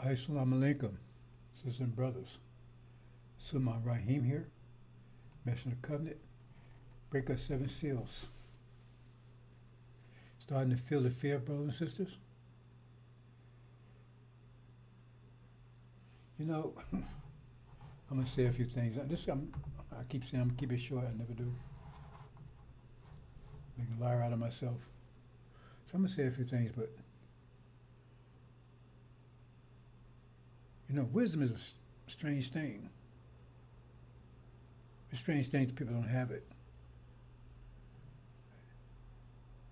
Hi, Salam Alaikum, sisters and brothers. Sulman Rahim here, mention the covenant, break us 7 seals. Starting to feel the fear, brothers and sisters. You know, I'm going to say a few things. I keep saying I'm going to keep it short. I never do. Make a liar out of myself. So I'm going to say a few things, but you know, wisdom is a strange thing. It's a strange thing that people don't have it.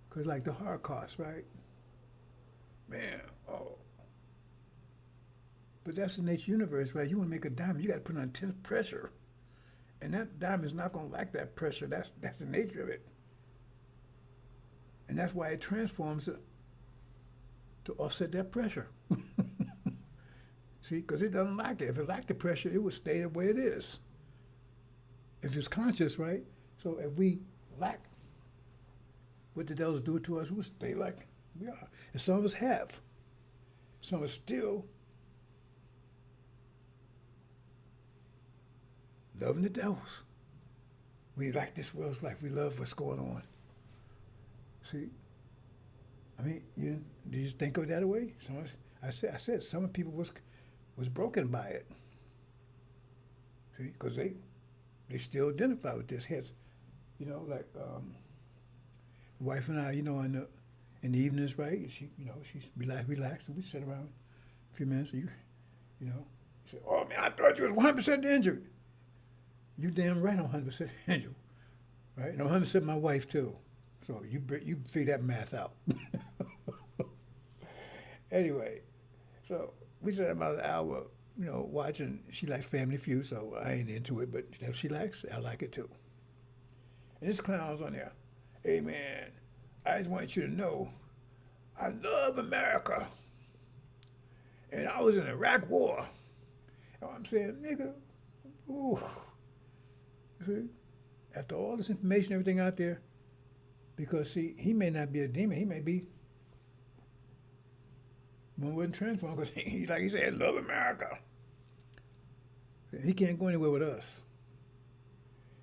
Because like the Holocaust, right? Man, oh. But that's the nature of the universe, right? You want to make a diamond, you got to put on intense pressure. And that diamond is not going to like that pressure. That's the nature of it. And that's why it transforms to offset that pressure. See, because it doesn't like it. If it liked the pressure, it would stay the way it is. If it's conscious, right? So if we lack what the devils do to us, we'll stay like we are. And some of us have. Some of us still loving the devils. We like this world's life. We love what's going on. See? I mean, do you think of it that way? Some of us, I said some people was broken by it. See, because they still identify with this. Heads, you know, like wife and I, you know, in the evenings, right? She's relaxed, and we sit around a few minutes. And you know, you say, "Oh man, I thought you was 100% injured." You damn right, I'm 100% injured, right? And I'm 100% my wife too. So you figure that math out. Anyway, so we spent about an hour, you know, watching. She likes Family Feud, so I ain't into it, but if she likes, I like it too. And this clown's on there. Hey man, I just want you to know, I love America. And I was in the Iraq War. And I'm saying, nigga, ooh. See? After all this information, everything out there, because see, he may not be a demon, he may be one wouldn't transform because he, like he said, love America. He can't go anywhere with us.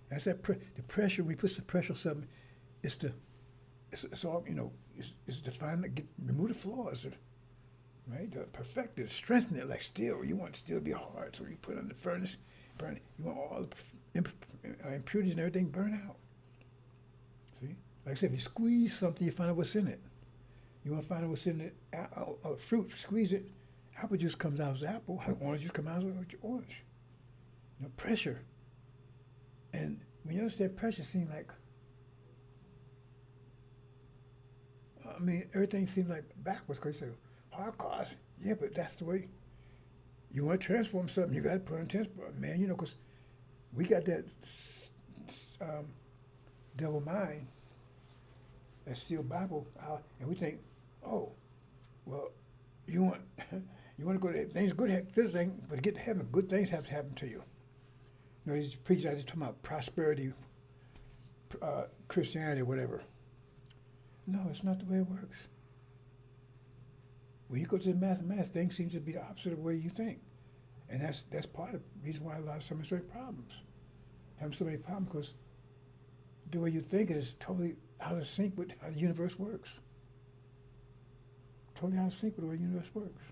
That's that the pressure. We put some pressure on something. It's all, you know. It's to remove the flaws, right? To perfect it, strengthen it like steel. You want steel to be hard, so you put it in the furnace, burn it. You want all the impurities and everything burn out. See, like I said, if you squeeze something, you find out what's in it. You want to find out what's in it. Fruit, squeeze it. Apple juice comes out as apple. Orange juice comes out as orange. You know, pressure. And when you understand pressure, it seems like, I mean, everything seems like backwards. Because you say, Holocaust, yeah, but that's the way. You want to transform something, you got to put on intense, man. You know, because we got that devil mind, that sealed Bible out, and we think, oh, well, you want to go to things good, this thing, but to get to heaven, good things have to happen to you. You know, these preachers are just talking about prosperity, Christianity, or whatever. No, it's not the way it works. When you go to the mathematics, things seem to be the opposite of the way you think. And that's part of the reason why a lot of some have so many problems. Having so many problems because the way you think is totally out of sync with how the universe works. Totally out of sync with the way the universe works.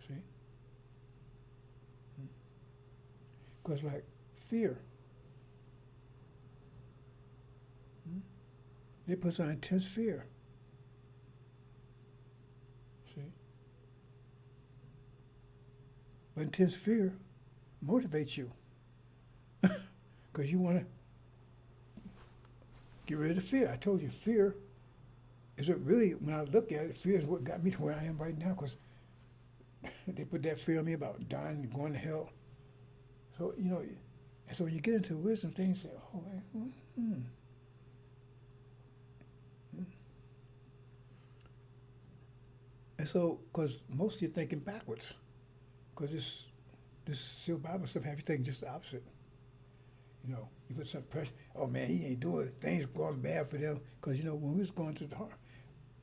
See? Because like fear. It puts on intense fear. See? But intense fear motivates you. Because you want to get rid of the fear. I told you, fear is what really, when I look at it, fear is what got me to where I am right now. Because they put that fear on me about dying and going to hell. So, you know, and so when you get into wisdom, things say, oh, man, And so, because most you're thinking backwards. Because this sealed Bible stuff have you thinking just the opposite. You know, you put some pressure. Oh man, he ain't doing it. Things going bad for them. Because you know when we was going through the heart,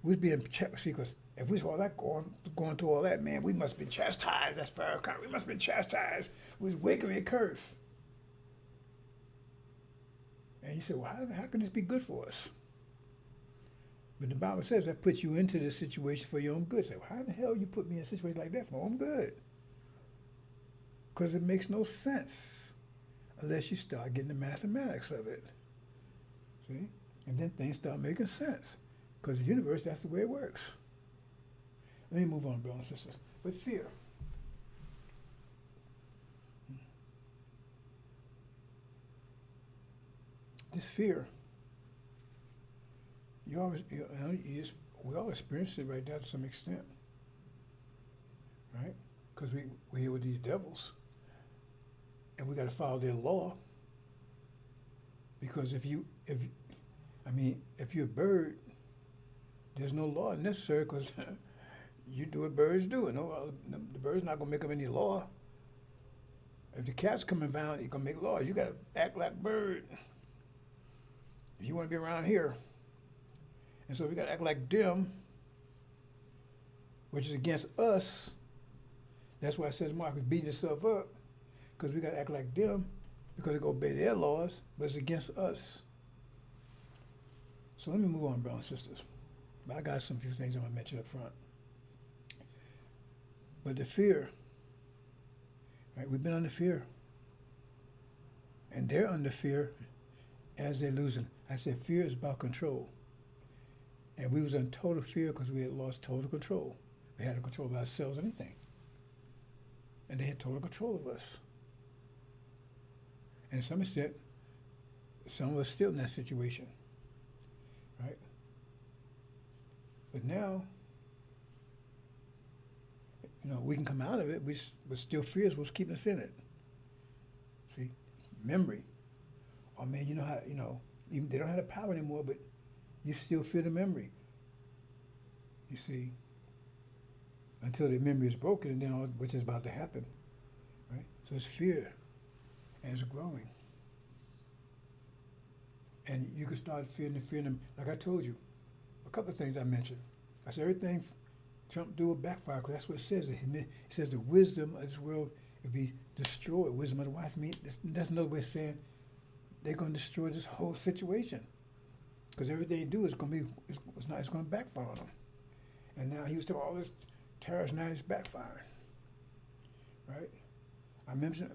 we're being see, because if we saw all that going through all that, man, we must have been chastised. That's fair. We must have been chastised. We was waking a curse. And you say, well, how can this be good for us? But the Bible says that puts you into this situation for your own good. Say, well, how in the hell you put me in a situation like that for my own good? Because it makes no sense unless you start getting the mathematics of it. See? And then things start making sense. Because the universe, that's the way it works. Let me move on, brothers and sisters. With fear. This fear, we all experience it right now to some extent, right? Because we're here with these devils, and we got to follow their law. Because if you're a bird, there's no law necessary because you do what birds do. No, the bird's not gonna make up any law. If the cat's coming down, you're gonna make laws. You gotta act like a bird. If you want to be around here. And so we got to act like them, which is against us. That's why it says Mark is beating himself up, because we got to act like them, because they go obey their laws, but it's against us. So let me move on, brothers and sisters. But I got some few things I want to mention up front. But the fear, right? We've been under fear. And they're under fear as they're losing. I said fear is about control. And we was in total fear because we had lost total control. We had no control of ourselves, anything. And they had total control of us. And to some extent, some of us still in that situation, right? But now, we can come out of it, but still fear is what's keeping us in it. See, memory. Oh man, you know how, even they don't have the power anymore, but you still feel the memory. You see, until the memory is broken, and then which is about to happen, right? So it's fear, and it's growing. And you can start feeling them. Like I told you, a couple of things I mentioned. I said everything Trump do will backfire, because that's what it says. It says the wisdom of this world will be destroyed. Wisdom of the wise. That's another way of saying they're going to destroy this whole situation, because everything they do is going to be it's going to backfire on them. And now he was doing all this terrorist, now it's backfiring, right? I mentioned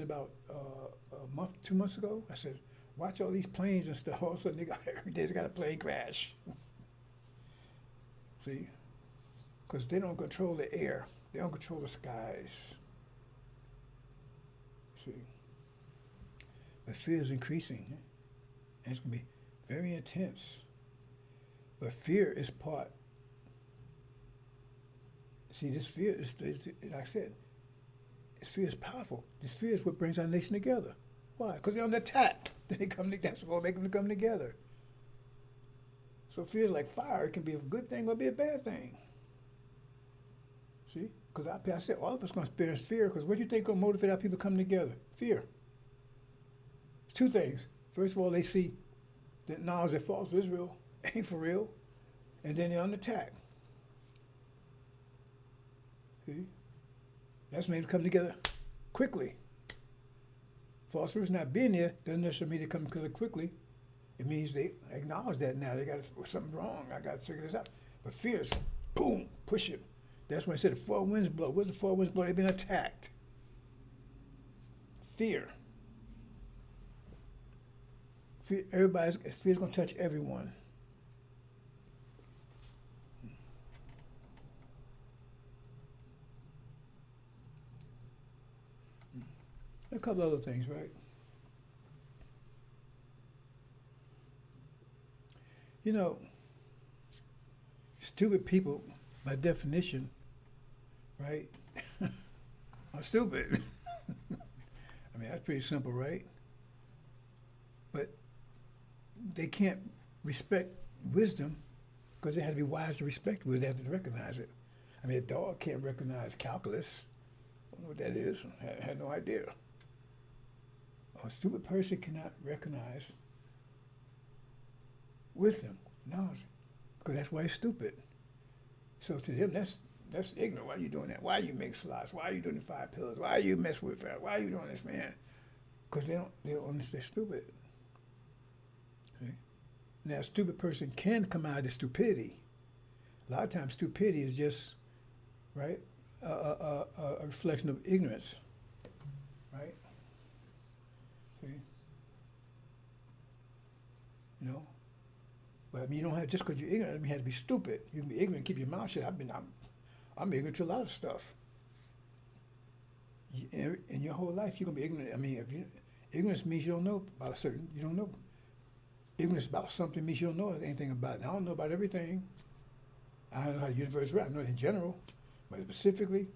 about a month, 2 months ago. I said, watch all these planes and stuff. All of a sudden, every day they got a plane crash. See, because they don't control the air, they don't control the skies. See, but fear is increasing, and it's going to be very intense. But fear is part. See, this fear is, like I said, this fear is powerful. This fear is what brings our nation together. Why? Because they're under attack. Then they come. That's what will make them come together. So fear is like fire. It can be a good thing or be a bad thing. See? Because I said all of us going to experience fear. Because what do you think will motivate our people coming together? Fear. Two things. First of all, they see that knowledge that false Israel ain't for real, and then they're under attack. See? That's made them come together quickly. False Israel's not being there doesn't necessarily mean they come together quickly. It means they acknowledge that now. They got something wrong. I got to figure this out. But fear is, boom, push it. That's when I said the four winds blow. What's the four winds blow? They've been attacked. Fear. Fear's going to touch everyone. A couple other things, right? Stupid people, by definition, right, are stupid. I mean, that's pretty simple, right? But they can't respect wisdom because they have to be wise to respect wisdom. They have to recognize it. I mean, a dog can't recognize calculus. I don't know what that is. I had no idea. A stupid person cannot recognize wisdom, knowledge. because that's why he's stupid. So to them, that's ignorant. Why are you doing that? Why are you making slots? Why are you doing the 5 pillars? Why are you messing with that? Why are you doing this, man? Because they don't understand. They're stupid. See? Now, a stupid person can come out of stupidity. A lot of times, stupidity is just, right, a reflection of ignorance, right? See? You know? But I mean, you don't have, just because you're ignorant, I mean, you have to be stupid. You can be ignorant and keep your mouth shut. I'm ignorant to a lot of stuff. In your whole life, you're going to be ignorant. I mean, ignorance means you don't know about a certain, you don't know. Ignorance about something means you don't know anything about it. I don't know about everything. I don't know how the universe works. I know it in general, but specifically,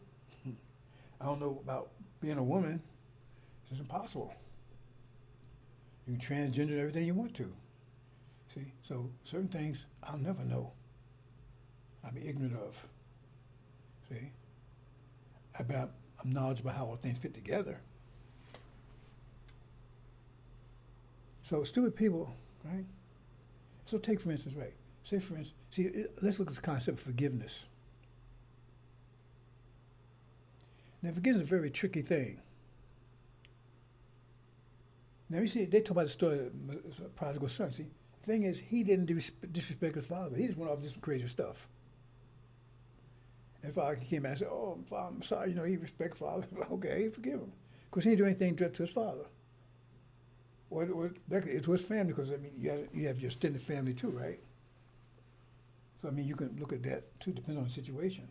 I don't know about being a woman. It's just impossible. You can transgender everything you want to. See, so certain things I'll never know. I'll be ignorant of. See, I'm knowledgeable how all things fit together. So stupid people, right? So take for instance, right? Say for instance, let's look at the concept of forgiveness. Now forgiveness is a very tricky thing. Now you see, they talk about the story of the prodigal son. See, the thing is, he didn't disrespect his father. He just went off and did some crazy stuff. And father came back and said, "Oh, Father, I'm sorry. You know, he respects father. Okay, forgive him, because he didn't do anything to his father, or to his family. Because I mean, you have your extended family too, right? So I mean, you can look at that too, depending on the situation.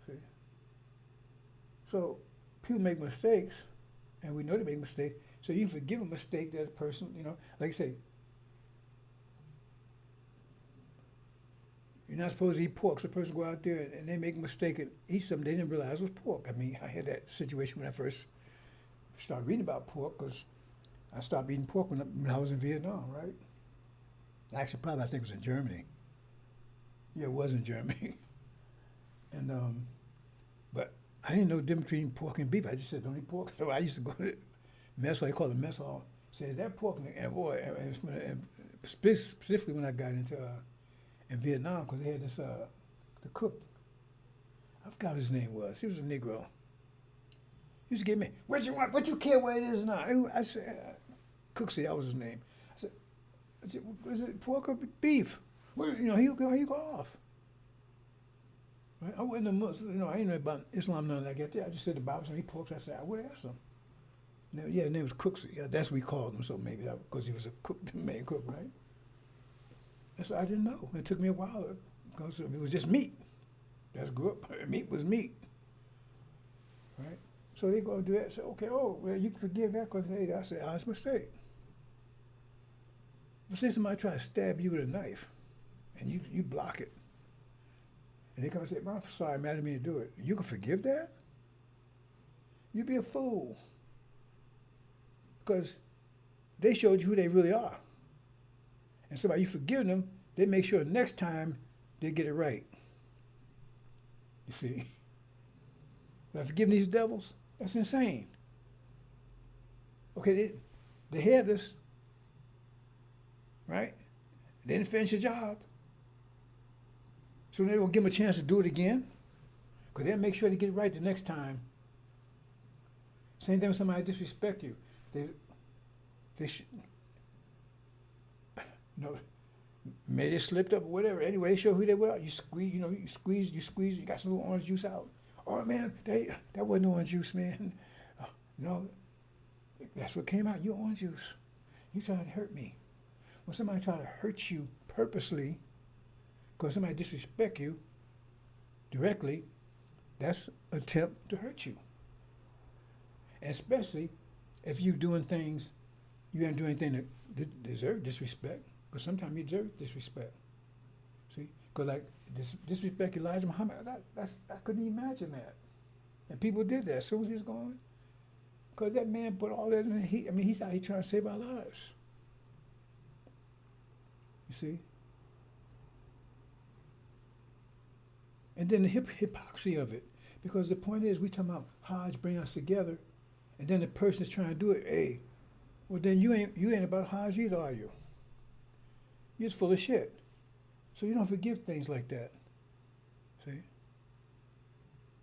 See, so people make mistakes, and we know they make mistakes. So you forgive a mistake that a person, you know, like I say, you're not supposed to eat pork. So a person go out there and they make a mistake and eat something they didn't realize was pork. I mean, I had that situation when I first started reading about pork, because I stopped eating pork when I was in Vietnam, right? Actually, probably I think it was in Germany. Yeah, it was in Germany. And but I didn't know the difference between pork and beef. I just said don't eat pork. So I used to go to the mess hall. They call it mess hall. Says that pork, and boy, and specifically when I got into in Vietnam, because they had this the cook. I forgot what his name was. He was a Negro. He used to get me, what you want? What you care what it is now? I said, cook said that was his name. I said, is it pork or beef? Well, you know, he go off. Right? I wasn't a Muslim, you know, I ain't know about Islam, nothing like that. I just said the Bible said he pork. So I said, I would ask him. Now, yeah, his name was Cook. Yeah, that's what we called him. So maybe that because he was a cook, the main cook, right? That's I didn't know. It took me a while because it was just meat. That's grew up. Meat was meat, right? So they go do that. Say, okay, oh, well, you can forgive that because hey, that's an honest mistake. But say somebody try to stab you with a knife, and you block it, and they come and say, "I'm sorry, man, I didn't mean to do it." You can forgive that? You'd be a fool, because they showed you who they really are. And so by you forgiving them, they make sure next time they get it right. You see? By forgiving these devils, that's insane. Okay, they had this, right? They didn't finish the job. So they won't give them a chance to do it again, because they'll make sure they get it right the next time. Same thing when somebody disrespect you. They should, no, maybe they slipped up or whatever. Anyway, they show who they were. You squeeze, you got some little orange juice out. Oh man, that wasn't orange juice, man. No, that's what came out. You orange juice. You tried to hurt me. When somebody try to hurt you purposely, because somebody disrespect you directly, that's an attempt to hurt you. And especially if you're doing things, you haven't done anything that deserve disrespect. Because sometimes you deserve disrespect. See? Because like disrespect Elijah Muhammad, I couldn't imagine that. And people did that as soon as he was gone. Because that man put all that in. He's out here trying to save our lives. You see? And then the hypocrisy of it. Because the point is, we talking about Hajj bring us together, and then the person is trying to do it, hey, well then you ain't about Hajj either, are you? You're just full of shit. So you don't forgive things like that. See?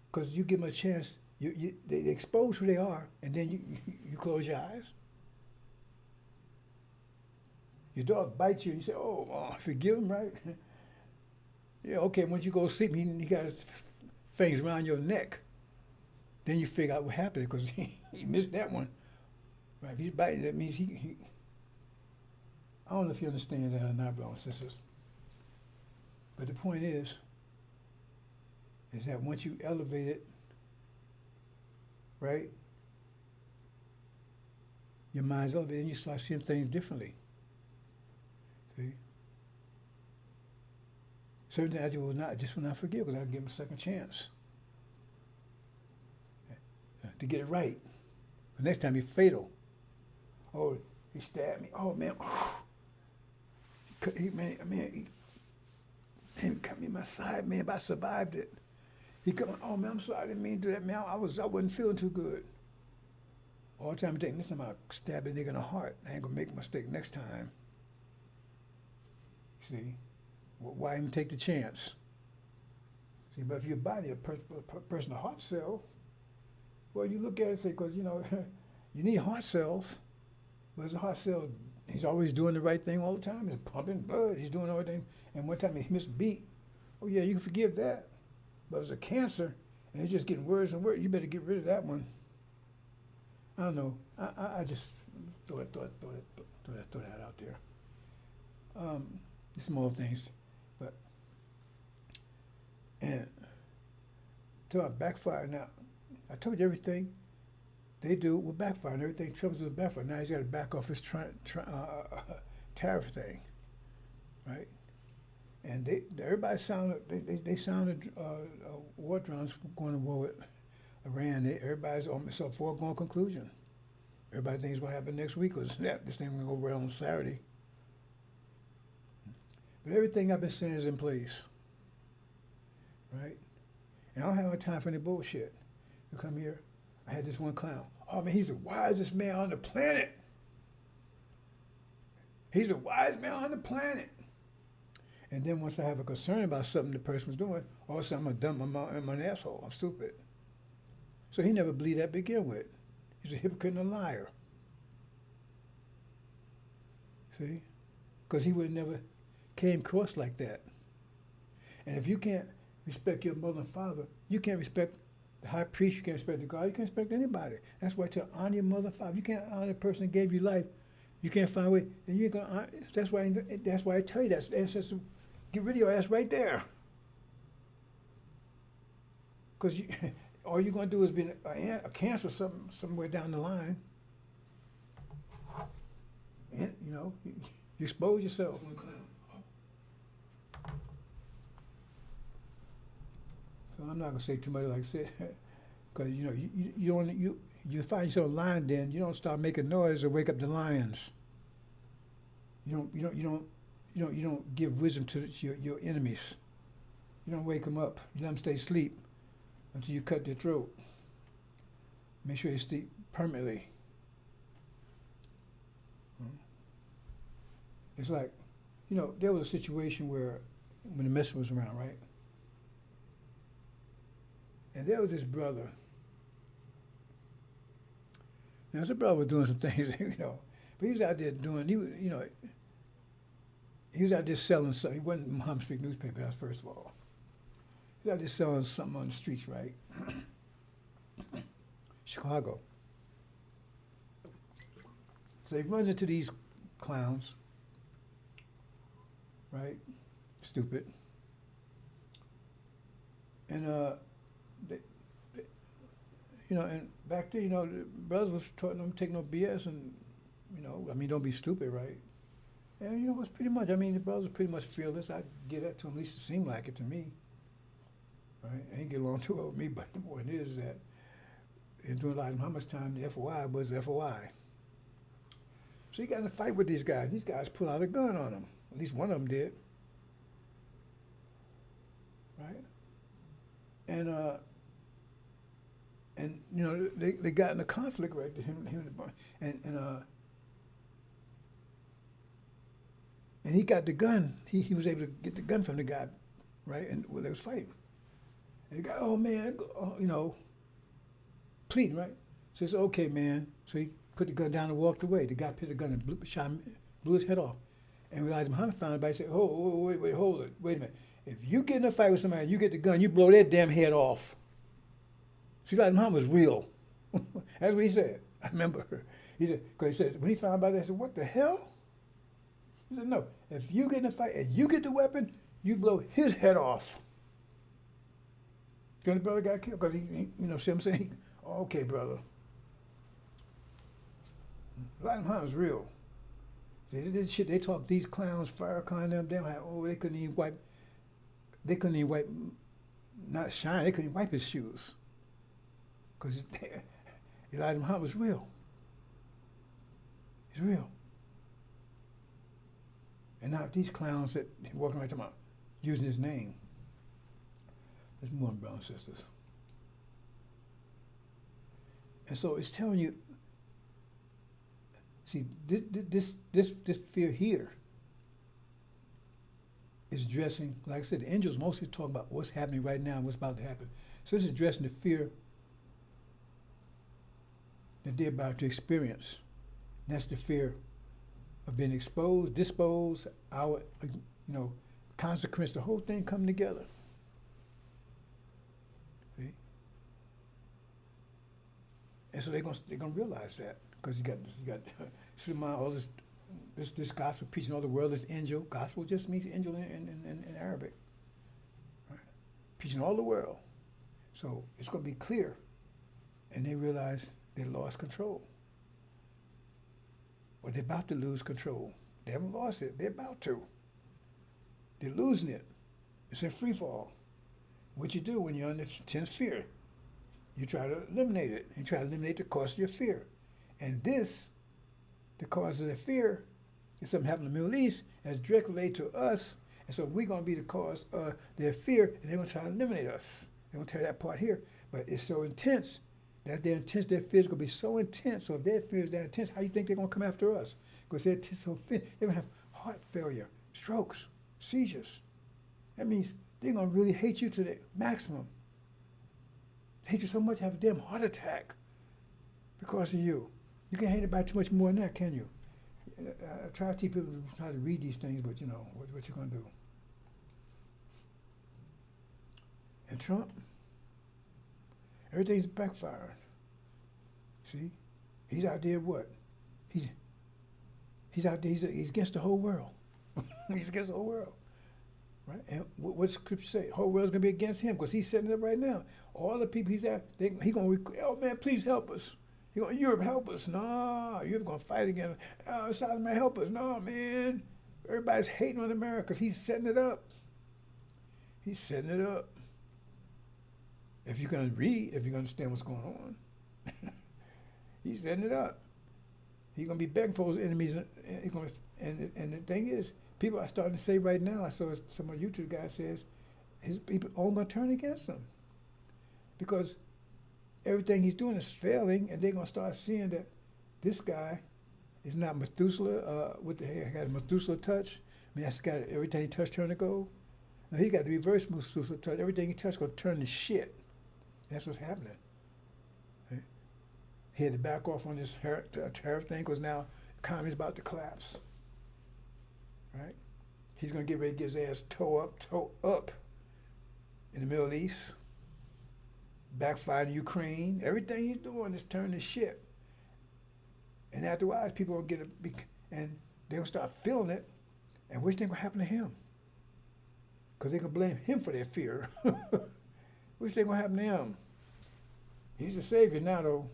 Because you give them a chance, they expose who they are, and then you close your eyes. Your dog bites you, and you say, oh, forgive him, right? Yeah, okay, once you go sleep, he got his fangs around your neck. Then you figure out what happened, because he missed that one. Right? If he's biting, that means he I don't know if you understand that or not, brothers and sisters. But the point is that once you elevate it, right, your mind's elevated, and you start seeing things differently. See? Certain things I just will not forgive, because I'll give him a second chance to get it right. The next time, it's fatal. Oh, he stabbed me. Oh, man. He cut me in my side, man, but I survived it. He come, oh, man, I'm sorry, I didn't mean to do that, man. I wasn't feeling too good. All the time, next time I stab a nigga in the heart, I ain't gonna make a mistake next time. See? Well, why even take the chance? See, but if you're body a person a heart cell, well, you look at it and say, because, you need heart cells. But as a heart cell, he's always doing the right thing all the time. He's pumping blood. He's doing everything. And one time he missed a beat. Oh, yeah, you can forgive that. But it's a cancer, and it's just getting worse and worse. You better get rid of that one. I don't know. I just throw that out there. Small things. But, and to our backfire now, I told you everything they do will backfire, and everything Trump's doing backfire. Now he's got to back off his tariff thing, right? And everybody sounded they sounded war drums going to war with Iran. Everybody's on a foregone conclusion. Everybody thinks it's going to happen next week, because this thing will go well on Saturday. But everything I've been saying is in place, right? And I don't have no time for any bullshit. You come here, I had this one clown. Oh, man, he's the wisest man on the planet. He's the wisest man on the planet. And then once I have a concern about something the person was doing, all of a sudden I'm an asshole. I'm stupid. So he never believed that to begin with. He's a hypocrite and a liar. See? Because he would have never came across like that. And if you can't respect your mother and father, you can't respect the high priest, you can't respect the God, you can't respect anybody. That's why I tell honor your mother and father. You can't honor the person that gave you life. You can't find a way, and you ain't gonna honor. That's why I tell you that's the ancestor. Get rid of your ass right there. Because all you're gonna do is be a cancer somewhere down the line. And you expose yourself. So I'm not gonna say too much, like I said, because you find yourself lying. Then you don't start making noise or wake up the lions. You don't give wisdom to your enemies. You don't wake them up. You let them stay asleep until you cut their throat. Make sure they sleep permanently. It's like, there was a situation where when the messenger was around, right? And there was this brother. Now, this brother was doing some things, but he was out there doing, he was out there selling something. He wasn't Muhammad Speak newspaper, that's first of all. He was out there selling something on the streets, right? Chicago. So he runs into these clowns, right? Stupid. And and back then, the brothers was taught them to take no BS and, don't be stupid, right? And, it was pretty much, the brothers were pretty much fearless. I give that to them, at least it seemed like it to me, right? I ain't get along too well with me, but the point is that in doing like how much time the FOI was FOI. So he got in a fight with these guys. These guys pulled out a gun on him. At least one of them did, right? And they got in a conflict, right? And he got the gun. He was able to get the gun from the guy, right? And well, they was fighting. And the guy, oh man, pleading, right? So he said, okay, man. So he put the gun down and walked away. The guy put the gun and blew his head off. And Elijah Muhammad found it by saying, oh, wait, hold it. Wait a minute. If you get in a fight with somebody, you get the gun, you blow their damn head off. See, Elijah Muhammad was real. That's what he said. I remember. He said, because he said, when he found out about that, he said, what the hell? He said, no, if you get in a fight and you get the weapon, you blow his head off. The brother got killed because see what I'm saying? Oh, okay, brother. Elijah Muhammad was real. This shit, they talk, these clowns, Farrakhan, them, they couldn't even wipe, not shine, they couldn't wipe his shoes. Because Elijah Muhammad was real. He's real. And now these clowns that walking right to my using his name. Let's move on, brothers and sisters. And so it's telling you, see, this fear here is addressing, like I said, the angels mostly talk about what's happening right now and what's about to happen. So this is addressing the fear that they're about to experience. And that's the fear of being exposed, disposed, our, consequence, the whole thing coming together. See? And so they're gonna realize that because you got Suleiman, all this gospel preaching all the world, this angel. Gospel just means angel in Arabic. Right? Preaching all the world. So it's gonna be clear. And they realize they lost control. Well, they're about to lose control. They haven't lost it. They're about to. They're losing it. It's in free fall. What you do when you're under intense fear, you try to eliminate it. You try to eliminate the cause of your fear. And this, the cause of the fear, is something happened in the Middle East that's directly related to us. And so we're going to be the cause of their fear, and they're going to try to eliminate us. They're going to tear that part here. But it's so intense. That their intense, their fear is going to be so intense. So if their fear is that intense, how do you think they're going to come after us? Because they're intense, so they're going to have heart failure, strokes, seizures. That means they're going to really hate you to the maximum. Hate you so much, have a damn heart attack because of you. You can't hate anybody too much more than that, can you? I try to teach people to try to read these things, but what you going to do? And Trump, everything's backfiring. See? He's out there what? He's out there, he's against the whole world. He's against the whole world. Right? And what's scripture say? The whole world's going to be against him because he's setting it up right now. All the people he's at, he's going to, oh man, please help us. Europe, help us. No, Europe going to fight again. South America, help us. No, man. Everybody's hating on America because he's setting it up. He's setting it up. If you're going to read, if you're going to understand what's going on, he's setting it up. He's going to be begging for his enemies. And the thing is, people are starting to say right now, I saw some of YouTube guys says, his people all going to turn against him. Because everything he's doing is failing, and they're going to start seeing that this guy is not Methuselah, got a Methuselah touch. I mean, that's got everything he touched turn to gold. No, he got the reverse Methuselah touch. Everything he touched going to turn to shit. That's what's happening. Right? He had to back off on this tariff thing because now the economy's about to collapse. Right? He's going to get ready to get his ass toe up in the Middle East. Backfire in Ukraine. Everything he's doing is turning to shit. And afterwards, people will get and they'll start feeling it. And what do you think will happen to him? Because they're going to blame him for their fear. What do you think will happen to him? He's a savior now, though.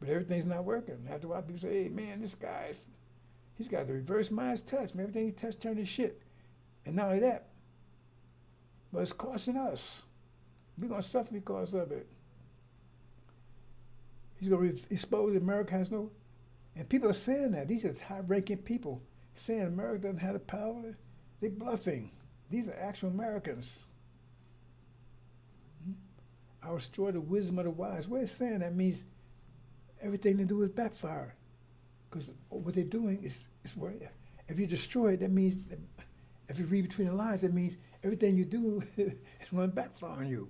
But everything's not working. After a while, people say, hey, man, this guy, he's got the reverse mind's touch. Man, everything he touched turned to shit. And not only that, but it's costing us. We're going to suffer because of it. He's going to expose America has no... And people are saying that. These are high-ranking people saying America doesn't have the power. They're bluffing. These are actual Americans. I will destroy the wisdom of the wise. What it's saying, that means everything they do is backfire. Because what they're doing is where If you destroy it, that means, if you read between the lines, that means everything you do is going to backfire on you.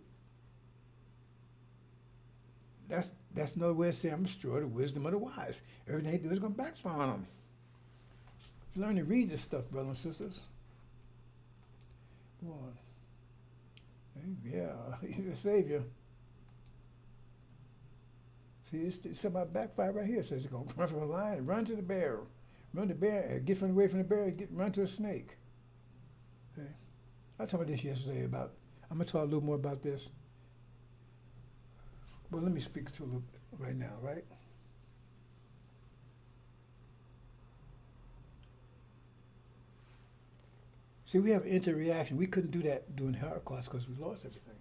That's another way of saying I'm destroy the wisdom of the wise. Everything they do is going to backfire on them. If you learn to read this stuff, brothers and sisters, come on. Yeah, he's a savior. See, it's about backfire right here. It says it's going to run from a lion and run to the bear. Run the bear, get away from the bear, run to a snake. Okay. I talked about this yesterday I'm going to talk a little more about this. But let me speak to a little bit right now, right? See, we have interreaction. We couldn't do that during the Holocaust because we lost everything.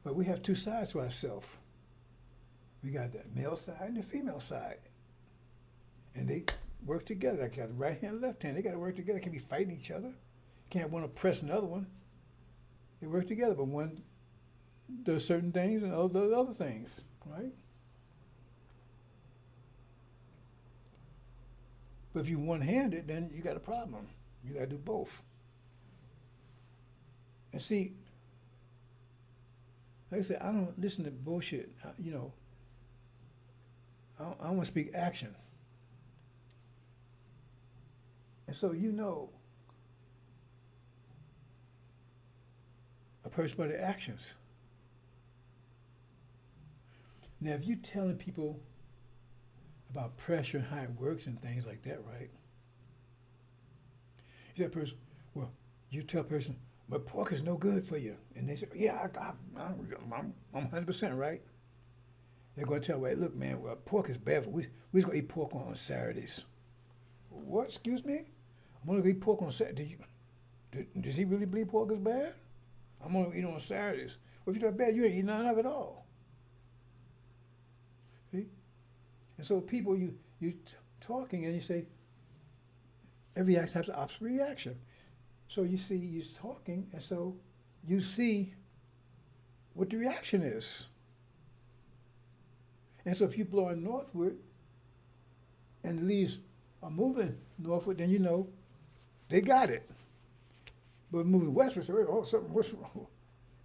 But we have two sides to ourselves. We got the male side and the female side. And they work together. Like got the right hand and left hand. They got to work together. They can't be fighting each other. Can't have one oppress another one. They work together, but one does certain things and other does other things, right? But if you one-handed, then you got a problem. You got to do both. And see, like I said, I don't listen to bullshit. I want to speak action. And so a person by their actions. Now, if you're telling people about pressure and how it works and things like that, right? You tell a person, well, you tell a person, but pork is no good for you. And they say, yeah, I'm 100%, right? They're going to tell, well, look, man, well, pork is bad. We're just going to eat pork on Saturdays. What? Excuse me? I'm going to eat pork on Saturdays. Does he really believe pork is bad? I'm going to eat on Saturdays. Well, if you're that bad, you ain't eating none of it all. See? And so people, you talking and you say, every action has an opposite reaction. So you see, you're talking, and so you see what the reaction is. And so if you're blowing northward and the leaves are moving northward, then you know they got it. But moving westward, so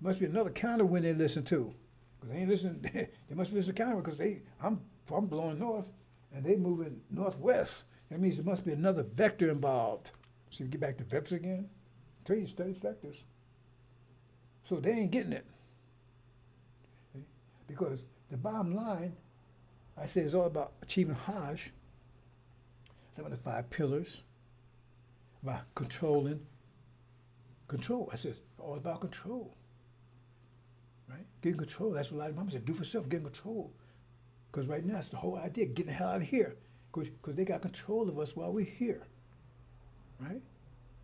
must be another counterwind they listen to. Because they ain't listening, they must listen to counterwind because I'm blowing north and they moving northwest. That means there must be another vector involved. So you get back to vectors again. I tell you, study vectors. So they ain't getting it. Okay? Because the bottom line, I say, is all about achieving Hajj. Some of the 5 pillars, about controlling. Control. I said, it's all about control. Right? Getting control. That's what a lot of mamas say. Do for self, getting control. Because right now, it's the whole idea, getting the hell out of here. Because they got control of us while we're here. Right?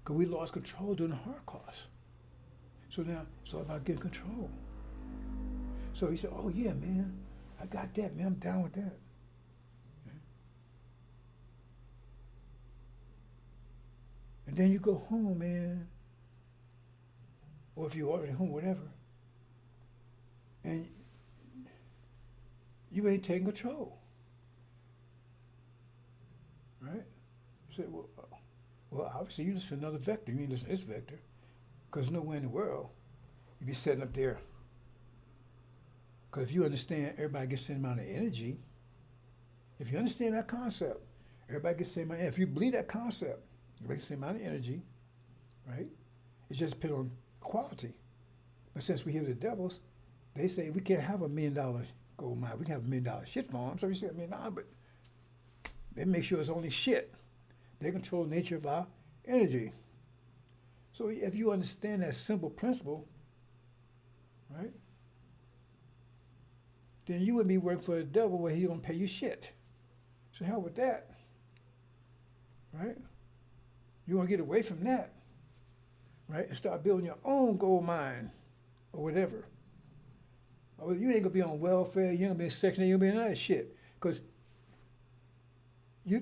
Because we lost control during the Holocaust. So now, it's all about getting control. So he said, oh yeah, man, I got that, man, I'm down with that. Okay? And then you go home, man. Or if you're already home, whatever. And you ain't taking control. Right? You say, well, obviously you listen to another vector. You ain't listen to this vector. Because nowhere in the world you be sitting up there. Because if you understand everybody gets the same amount of energy, if you understand that concept, everybody gets the same amount of energy. If you believe that concept, everybody gets the same amount of energy, right? It just depends on quality. But since we hear the devils, they say we can't have $1 million gold mine. We can have $1 million shit farm. So we say $1 million, but they make sure it's only shit. They control the nature of our energy. So if you understand that simple principle, right, then you wouldn't be working for the devil where he don't pay you shit. So hell with that, right? You want to get away from that, right, and start building your own gold mine or whatever. Or you ain't gonna be on welfare. You ain't gonna be in Section 8. You ain't gonna be in none of that shit because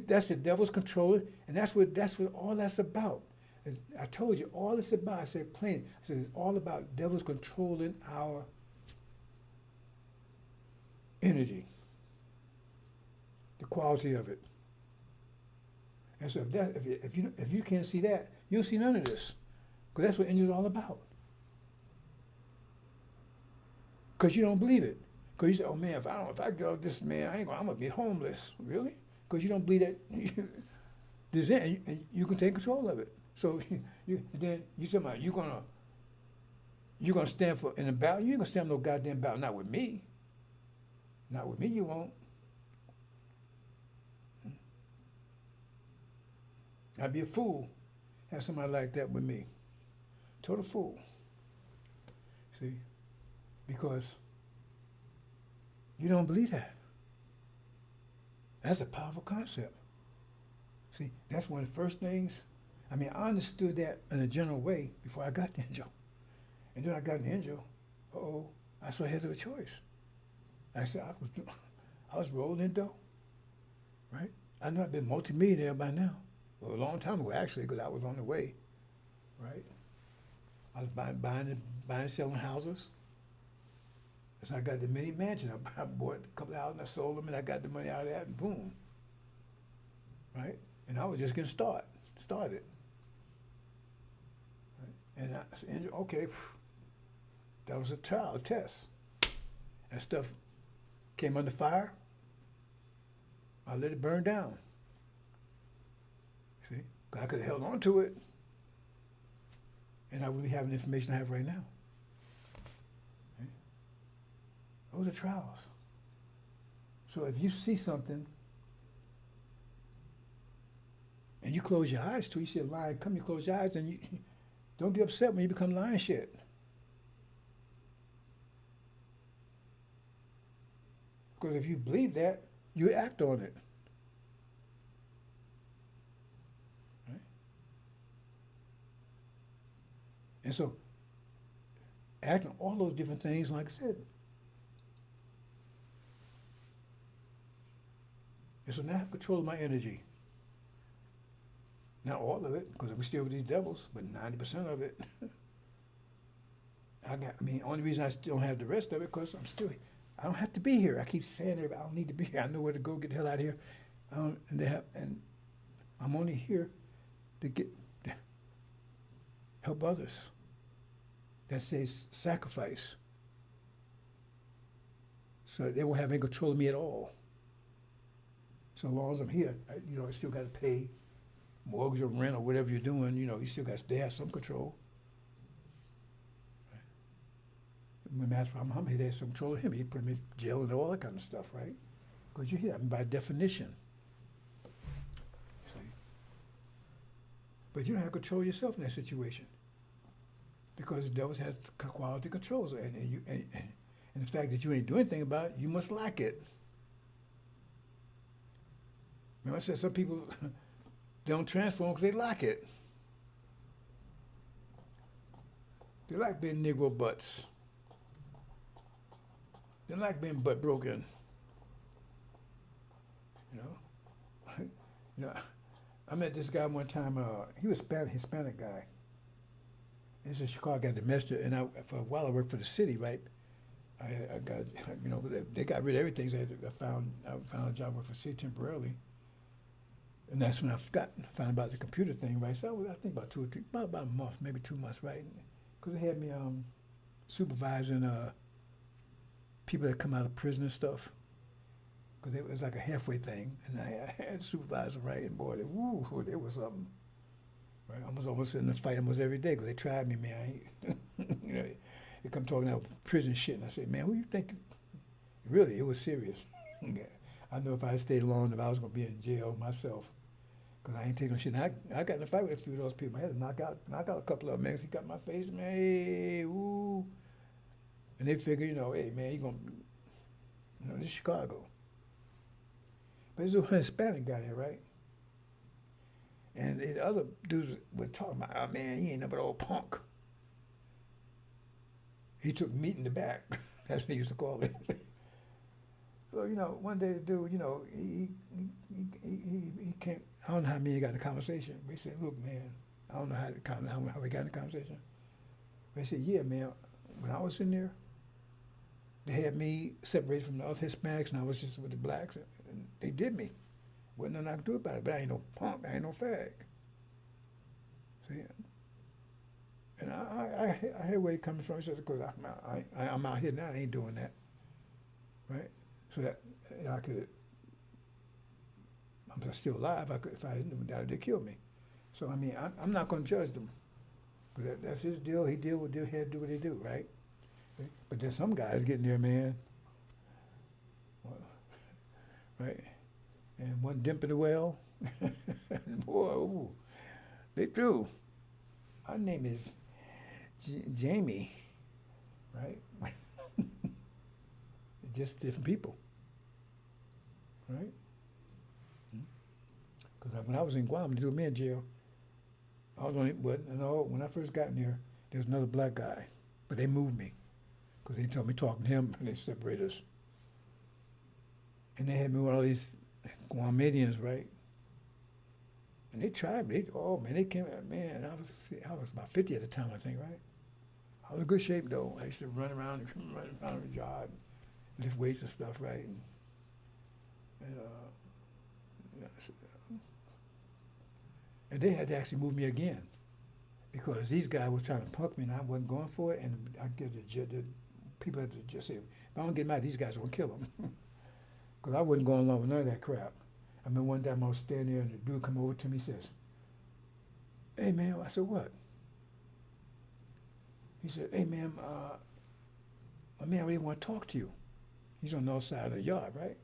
that's the devil's controlling, and that's what all that's about. And I told you all it's about. I said plain. I said it's all about devils controlling our energy, the quality of it. And so if you can't see that, you don't see none of this, because that's what angels are all about. Because you don't believe it. Because you say, oh man, if I go this man, I'm gonna be homeless. Really? Because you don't believe that you can take control of it. So then you talking about you're gonna stand for in a battle. You ain't gonna stand no goddamn battle. Not with me. Not with me. You won't. I'd be a fool have somebody like that with me. Total fool. See, because you don't believe that. That's a powerful concept. See, that's one of the first things. I mean, I understood that in a general way before I got the angel. And then I got the angel, I saw I had a choice. I said, I was rolling in dough, right? I know I've been multimillionaire by now. Well, a long time ago, actually, because I was on the way, right? I was buying, selling houses. So I got the mini mansion. I bought a couple of houses, and I sold them, and I got the money out of that, and boom, right? And I was just getting started. Right? And I said, okay, that was a trial, a test. That stuff came under fire. I let it burn down. See, I could have held on to it, and I wouldn't be having the information I have right now. Okay? Those are trials. So if you see something and you close your eyes to, you see a lion come, you close your eyes, and you don't get upset when you become lion shit. Because if you believe that, you act on it. Right? And so, acting on all those different things, like I said. And so now I have control of my energy. Not all of it, because I'm still with these devils, but 90% of it. Only reason I still don't have the rest of it, because I don't have to be here. I keep saying it, I don't need to be here. I know where to go, get the hell out of here. And I'm only here to help others. That says sacrifice. So they won't have any control of me at all. So long as I'm here, I still got to pay mortgage or rent or whatever you're doing, you still got to have some control. When Master Muhammad had some control of him, he put him in jail and all that kind of stuff, right? Because you hear that by definition. See? But you don't have control of yourself in that situation. Because the devil has quality controls. And the fact that you ain't doing anything about it, you must lack it. Remember I said some people they don't transform because they lack it. They like being Negro butts. They like being butt broken. I met this guy one time. He was a Hispanic guy. This is Chicago. I got domestic, and for a while I worked for the city, right? I got, they got rid of everything. So I found a job working for the city temporarily. And that's when I found about the computer thing, right? So I think about about a month, maybe 2 months, right? Because they had me supervising people that come out of prison and stuff. Because it was like a halfway thing, and I had a supervisor, right? And boy, it was something. Right? I was almost in a fight almost every day because they tried me, man. They come talking about prison shit, and I said, man, who you think? Really, it was serious. I know if I had stayed long, if I was going to be in jail myself. Because I ain't taking no shit. And I got in a fight with a few of those people. I had to knock out a couple of them, man. He got in my face, man, hey, ooh. And they figure, hey, man, you going to, this is Chicago. But there's a Hispanic guy there, right? And the other dudes were talking about, oh, man, he ain't nothing but old punk. He took meat in the back. That's what they used to call it. So, one day the dude, he came, I don't know how me got in the conversation, but he said, look, man, I don't know how we got in the conversation. But he said, yeah, man, when I was in there, they had me separated from the other Hispanics, and I was just with the blacks, and they did me. Wasn't nothing I could do about it. But I ain't no punk. I ain't no fag. See? And I hear where he coming from. He says, because I'm out here now. I ain't doing that. Right? So that I could, I'm still alive. I could, if I didn't die, they'd kill me. So, I mean, I'm not going to judge them. But that's his deal. He deal with their head, do what they do, right? But there's some guys getting there, man. Well, right? And one dipping the well. Boy, ooh, they do. Our name is Jamie, right? Just different people, right? Because when I was in Guam, they threw me in jail. I was only, when I first got in there was another black guy, but they moved me because they told me talking to him and they separated us. And they had me with all these Guamanians, right? And they tried me. They came at man. I was about 50 at the time, I think, right? I was in good shape though. I used to run around the yard, lift weights and stuff, right? And they had to actually move me again because these guys were trying to punk me and I wasn't going for it. And I give the people had to just say, if I don't get mad, these guys are going to kill them. Because I wasn't going along with none of that crap. I remember one time I was standing there and the dude come over to me and says, hey, man. I said, what? He said, hey, man, my man really want to talk to you. He's on the other side of the yard, right?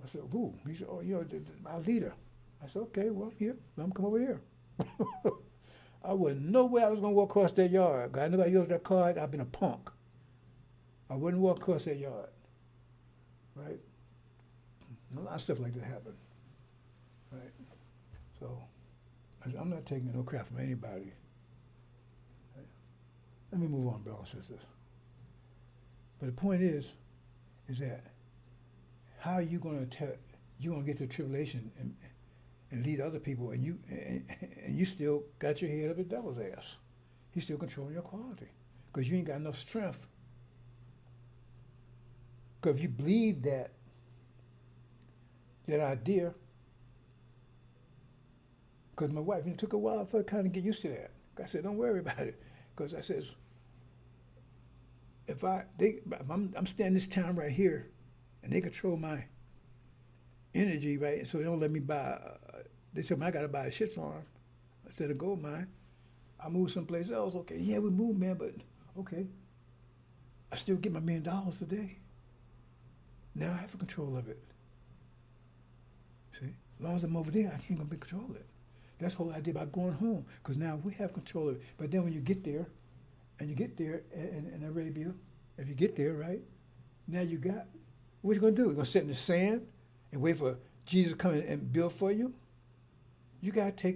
I said, who? He said, oh, you're my leader. I said, okay, well, here, let him come over here. I wouldn't know where I was going to walk across that yard. I knew I used that card. I've been a punk. I wouldn't walk across that yard, right? A lot of stuff like that happened, right? So I'm not taking no crap from anybody. Right? Let me move on, brothers and sisters. But the point is that how are you going to get to tribulation and lead other people, and you still got your head up the devil's ass. He's still controlling your quality because you ain't got enough strength. Because if you believe that idea, because my wife, it took a while for her to kind of get used to that. I said, don't worry about it, because I says, if I'm staying in this town right here, and they control my energy, right? So they don't let me buy. They said, I got to buy a shit farm instead of gold mine. I move someplace else. Okay, yeah, we move, man, but okay. I still get my $1 million a day. Now I have control of it. See, as long as I'm over there, I can't gonna be control of it. That's the whole idea about going home, because now we have control of it. But then when you get there, and you get there in Arabia, if you get there, right, now you got, what you gonna do? You gonna sit in the sand and wait for Jesus to come in and build for you? You gotta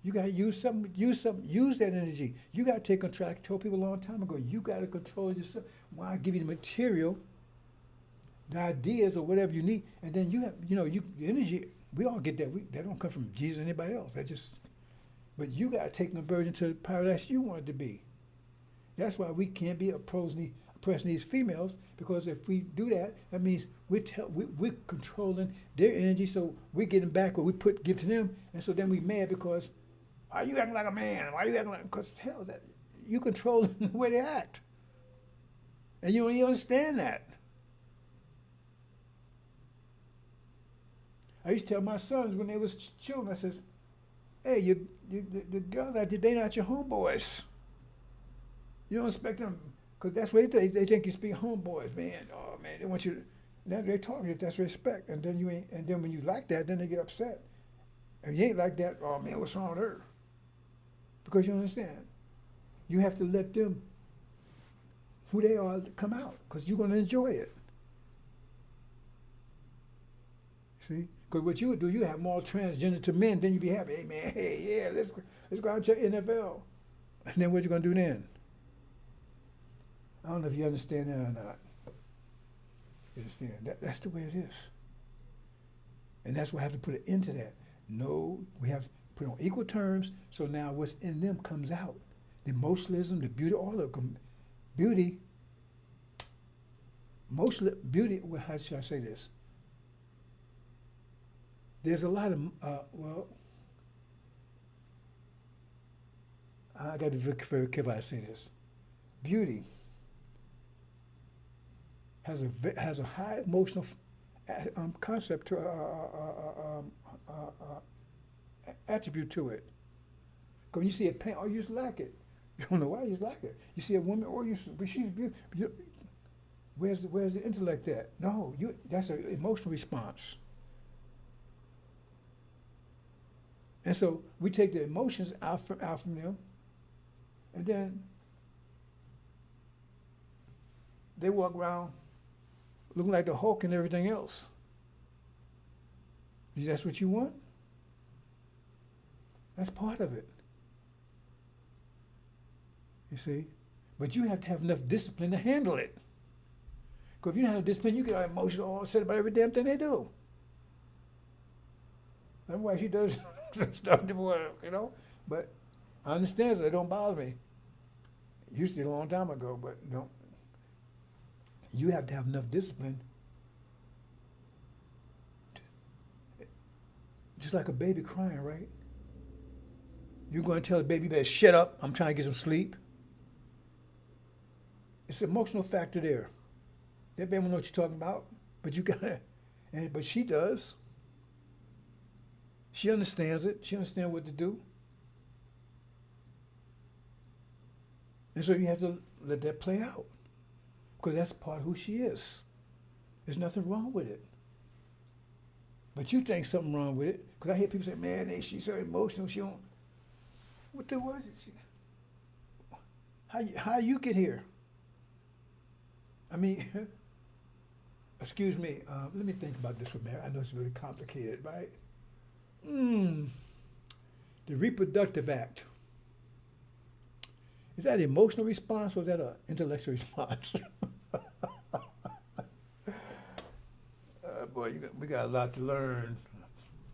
you gotta use that energy. You gotta take control. I told people a long time ago, you gotta control yourself. Why I give you the material, the ideas or whatever you need, and then you have, the energy, we all get that. That don't come from Jesus or anybody else. But you gotta take the virgin to the paradise you want it to be. That's why we can't be oppressing these females, because if we do that, that means we're controlling their energy, so we're getting back what we give to them, and so then we mad because, why are you acting like a man? Why are you acting like, because hell, that you control the way they act. And you don't even understand that. I used to tell my sons when they was children, I says, hey, the girls out there, they not your homeboys. You don't expect them, because that's what they think you speak homeboys, man. Oh man, they want you to, now they talk to you, that's respect. And then then when you like that, then they get upset. If you ain't like that, oh man, what's wrong with her? Because you understand, you have to let them, who they are, come out, because you're going to enjoy it. See? Because what you would do, you have more transgender to men, then you be happy. Hey man, hey, yeah, let's go out and check NFL. And then what you going to do then? I don't know if you understand that or not. You understand? That's the way it is. And that's why I have to put it into that. No, we have to put it on equal terms, so now what's in them comes out. The emotionalism, the beauty, all of them. Beauty, well, how should I say this? there's a lot of, I got to be very, very careful how I say this. Beauty has a high emotional concept to attribute to it. Because when you see a paint, oh, you just like it. You don't know why you just like it. You see a woman, oh, but she's beautiful. Where's the intellect at? No, that's an emotional response. And so we take the emotions out from them, and then they walk around looking like the Hulk and everything else. That's what you want? That's part of it. You see? But you have to have enough discipline to handle it. Because if you don't have discipline, you get all emotional, all upset about every damn thing they do. That's why she does stuff, you know? But I understand, so it don't bother me. It used to a long time ago, but no. You have to have enough discipline. Just like a baby crying, right? You're going to tell the baby, you better shut up, I'm trying to get some sleep. It's an emotional factor there. That baby won't know what you're talking about, but you gotta, but she does. She understands it. She understands what to do. And so you have to let that play out, because that's part of who she is. There's nothing wrong with it. But you think something wrong with it, because I hear people say, man, she's so emotional, she don't, what the what? How you get here? I mean, excuse me, let me think about this for a minute. I know it's really complicated, right? The reproductive act. Is that an emotional response or is that an intellectual response? Boy, we got a lot to learn.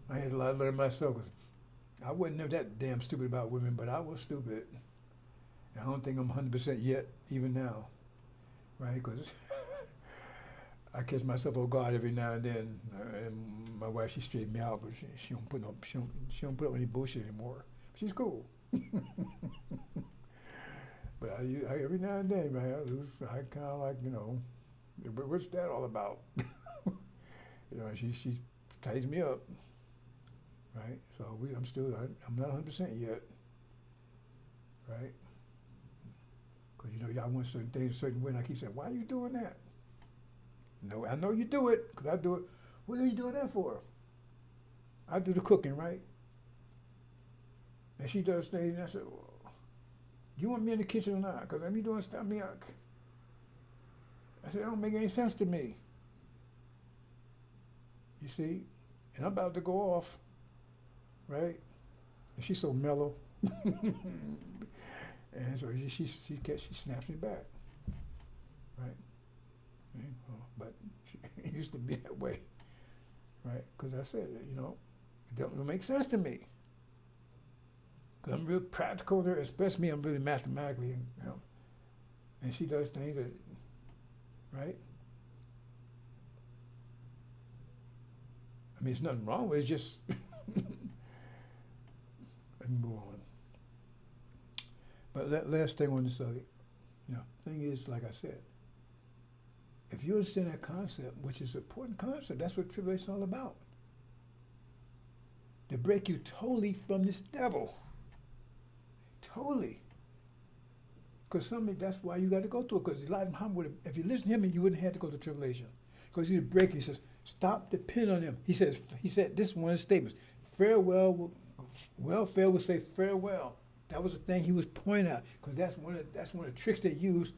I had a lot to learn myself. 'Cause I wasn't never that damn stupid about women, but I was stupid. And I don't think I'm 100% yet, even now, right? Because I catch myself on guard every now and then, and my wife, she straightened me out, but she don't put up any bullshit anymore. She's cool. But I every now and then, man, I kind of like, but what's that all about? She ties me up, right? So I'm not 100% yet, right? Because y'all want certain things a certain way, and I keep saying, why are you doing that? No, I know you do it, because I do it. What are you doing that for? I do the cooking, right? And she does things, and I said, well, do you want me in the kitchen or not? Because I'm doing stuff, I said, it don't make any sense to me. You see? And I'm about to go off, right? And she's so mellow. And so she snaps me back, right? But it used to be that way, right? Because I said, it don't make sense to me. Because I'm real practical there, especially me, I'm really mathematically, and she does things that, right? I mean, there's nothing wrong with it, it's just, let me move on. But that last thing I want to say, thing is, like I said, if you understand that concept, which is an important concept, that's what tribulation is all about. To break you totally from this devil. Totally. Because that's why you got to go through it. Because Elijah Muhammad, if you listen to him, you wouldn't have to go through tribulation. Because he's breaking. He says, stop depending on him. He said, this is one of his statements. Farewell, welfare will say farewell. That was the thing he was pointing out. Because that's one of the tricks they use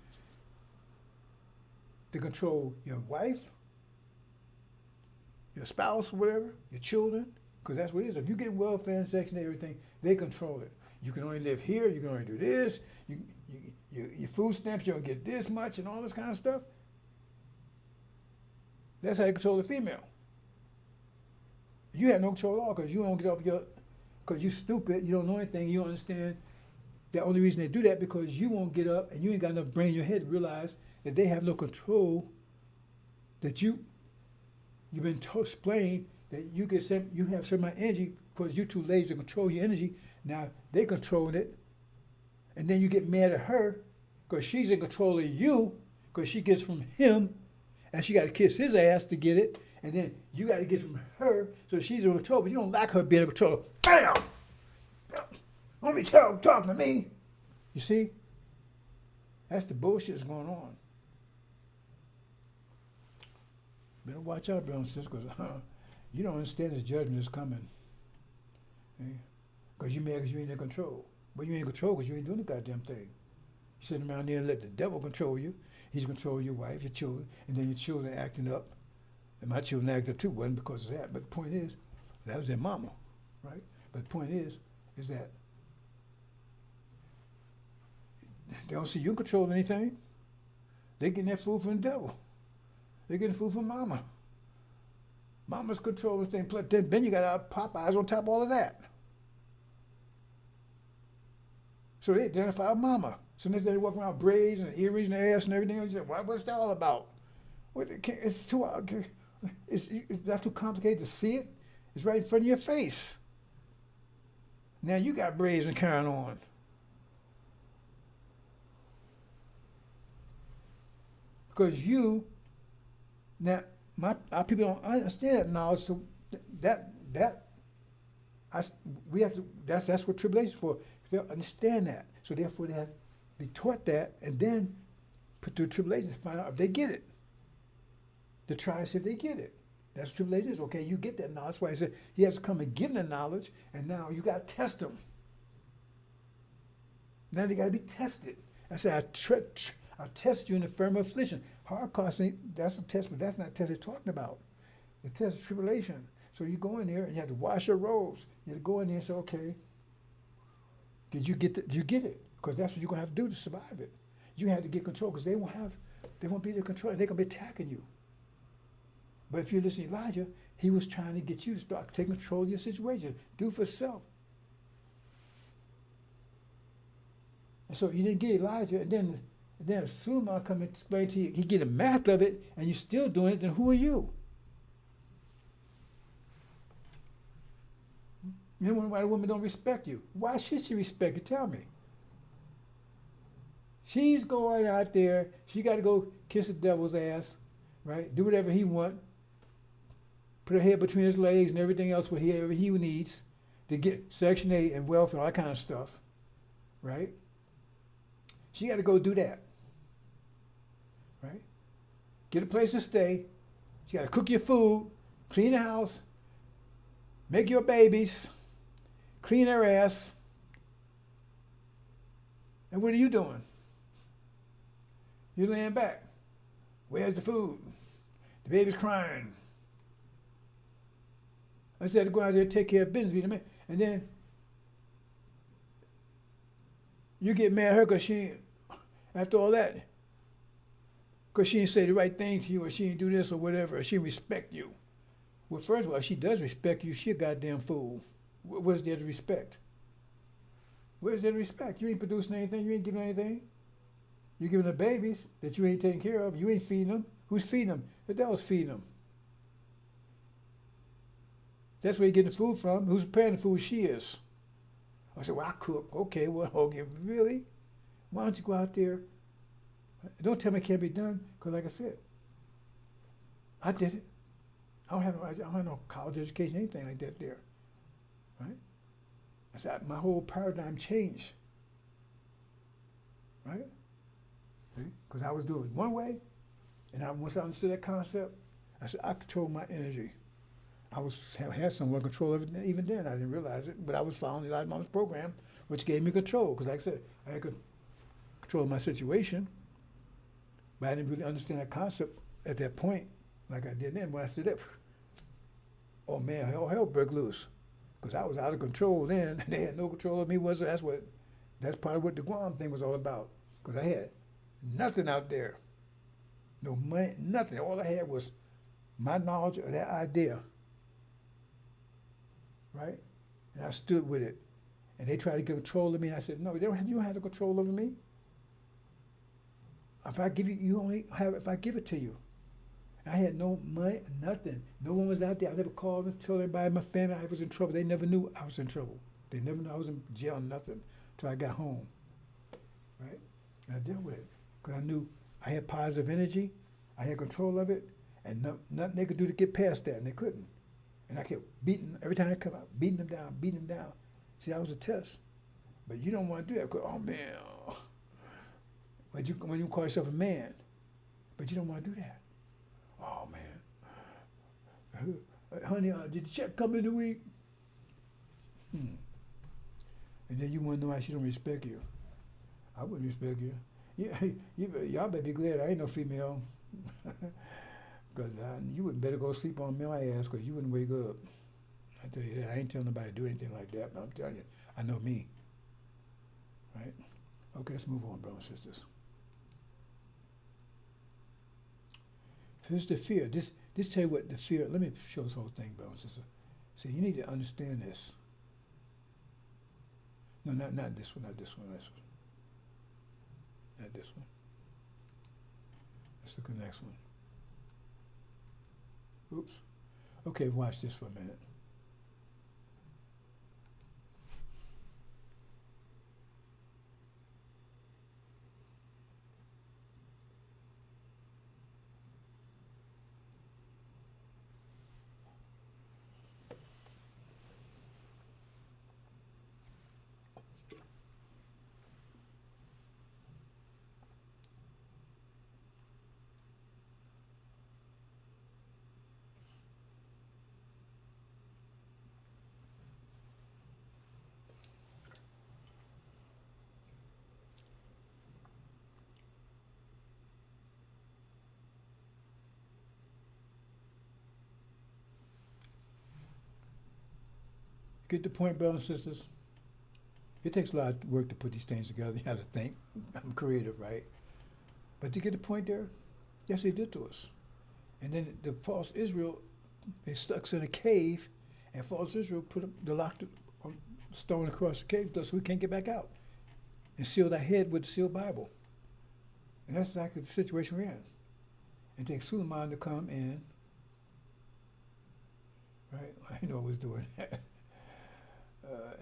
to control your wife, your spouse, whatever, your children. Because that's what it is. If you get welfare and section and everything, they control it. You can only live here, you can only do this, your food stamps, you don't get this much and all this kind of stuff. That's how you control the female. You have no control at all because you don't get up because you're stupid, you don't know anything, you don't understand. The only reason they do that because you won't get up and you ain't got enough brain in your head to realize that they have no control, that you You've been explained that you have certain amount of energy because you're too lazy to control your energy. Now they controlling it, and then you get mad at her because she's in control of you because she gets from him, and she got to kiss his ass to get it, and then you got to get from her, so she's in control, but you don't like her being in control. Bam! Don't be talking to me. You see? That's the bullshit that's going on. Better watch out, brother and sister, because you don't understand this judgment is coming. Because you're mad because you ain't in control. But you ain't in control because you ain't doing the goddamn thing. You're sitting around there and let the devil control you. He's controlling your wife, your children, and then your children acting up. And my children acted up too, wasn't because of that. But the point is, that was their mama, right? But the point is that they don't see you controlling anything. They're getting that food from the devil. They're getting food from mama. Mama's controlling things. Then you got Popeyes on top of all of that. So they identify mama. So next day they walk around with braids and earrings and ass and everything. You say, what's that all about? It's not too complicated to see it. It's right in front of your face. Now you got braids and carrying on. Because our people don't understand that knowledge, so that's what tribulation is for. They don't understand that. So therefore they have to be taught that and then put through tribulation to find out if they get it. To try and see if they get it. That's what tribulation is. Okay, you get that knowledge. That's why he said he has to come and give them the knowledge, and now you got to test them. Now they got to be tested. I said, I test you in the firm affliction. Holocaust, that's a test, but that's not the test he's talking about. The test is tribulation. So you go in there and you have to wash your robes. You have to go in there and say, okay, did you get it? Because that's what you're going to have to do to survive it. You have to get control because they won't be able to control it. They're going to be attacking you. But if you listen to Elijah, he was trying to get you to start taking control of your situation. Do for self. And so you didn't get Elijah, and then if Suleiman come and explain to you, he get a math of it, and you're still doing it, then who are you? You know why the woman don't respect you? Why should she respect you? Tell me. She's going out there, she got to go kiss the devil's ass, right? Do whatever he wants. Put her head between his legs and everything else, whatever he needs to get Section 8 and welfare, all that kind of stuff, right? She got to go do that, right? Get a place to stay. She got to cook your food, clean the house, make your babies, clean their ass. And what are you doing? You're laying back. Where's the food? The baby's crying. I said to go out there and take care of business, and then you get mad at her because she, after all that, because she didn't say the right thing to you, or she didn't do this or whatever, or she didn't respect you. Well, first of all, if she does respect you, she a goddamn fool. What is there to respect? What is there to respect? You ain't producing anything. You ain't giving anything. You're giving her babies that you ain't taking care of. You ain't feeding them. Who's feeding them? The devil's feeding them. That's where you're getting the food from. Who's preparing the food? She is. I said, well, I cook. Okay, well, okay, really? Why don't you go out there? Don't tell me it can't be done, because like I said, I did it. I don't have no college education, anything like that there, right? I said, my whole paradigm changed, right? Because I was doing it one way, and once I understood that concept, I said, I control my energy. I had someone control of it even then. I didn't realize it, but I was following Elijah Mama's program, which gave me control. Because like I said, I had control of my situation, but I didn't really understand that concept at that point like I did then. When I stood up, oh man, hell broke loose. Because I was out of control then, and they had no control of me. That's part of what the Guam thing was all about. Because I had nothing out there. No money, nothing. All I had was my knowledge of that idea. Right? And I stood with it. And they tried to get control of me, and I said, no, you don't have the control over me. If I give you, you only have if I give it to you. I had no money, nothing. No one was out there. I never called and told everybody in my family I was in trouble. They never knew I was in trouble. They never knew I was in jail, nothing, until I got home. Right? And I dealt with it. Because I knew I had positive energy, I had control of it, and nothing they could do to get past that, and they couldn't. And I kept beating, every time I come out, beating them down, beating them down. See, that was a test. But you don't want to do that, because, oh man, when you call yourself a man, but you don't want to do that. Oh man, honey, did the check come in the week? And then you want to know why she don't respect you. I wouldn't respect you. Y'all better be glad I ain't no female. Because you wouldn't better go sleep on my ass because you wouldn't wake up. I tell you that. I ain't telling nobody to do anything like that, but I'm telling you, I know me. Right? Okay, let's move on, brothers and sisters. Here's the fear. This tell you what the fear, let me show this whole thing, brothers and sisters. See, you need to understand this. No, not this one, not this one, this one. Not this one. Let's look at the next one. Oops. Okay, watch this for a minute. Get the point, brothers and sisters? It takes a lot of work to put these things together. You have to think. I'm creative, right? But to get the point there, yes, they did to us. And then the false Israel, they stuck us in a cave, and false Israel put the locked stone across the cave so we can't get back out, and sealed our head with the sealed Bible. And that's exactly the situation we're in. It takes Suleiman to come in, right? I know I was doing that.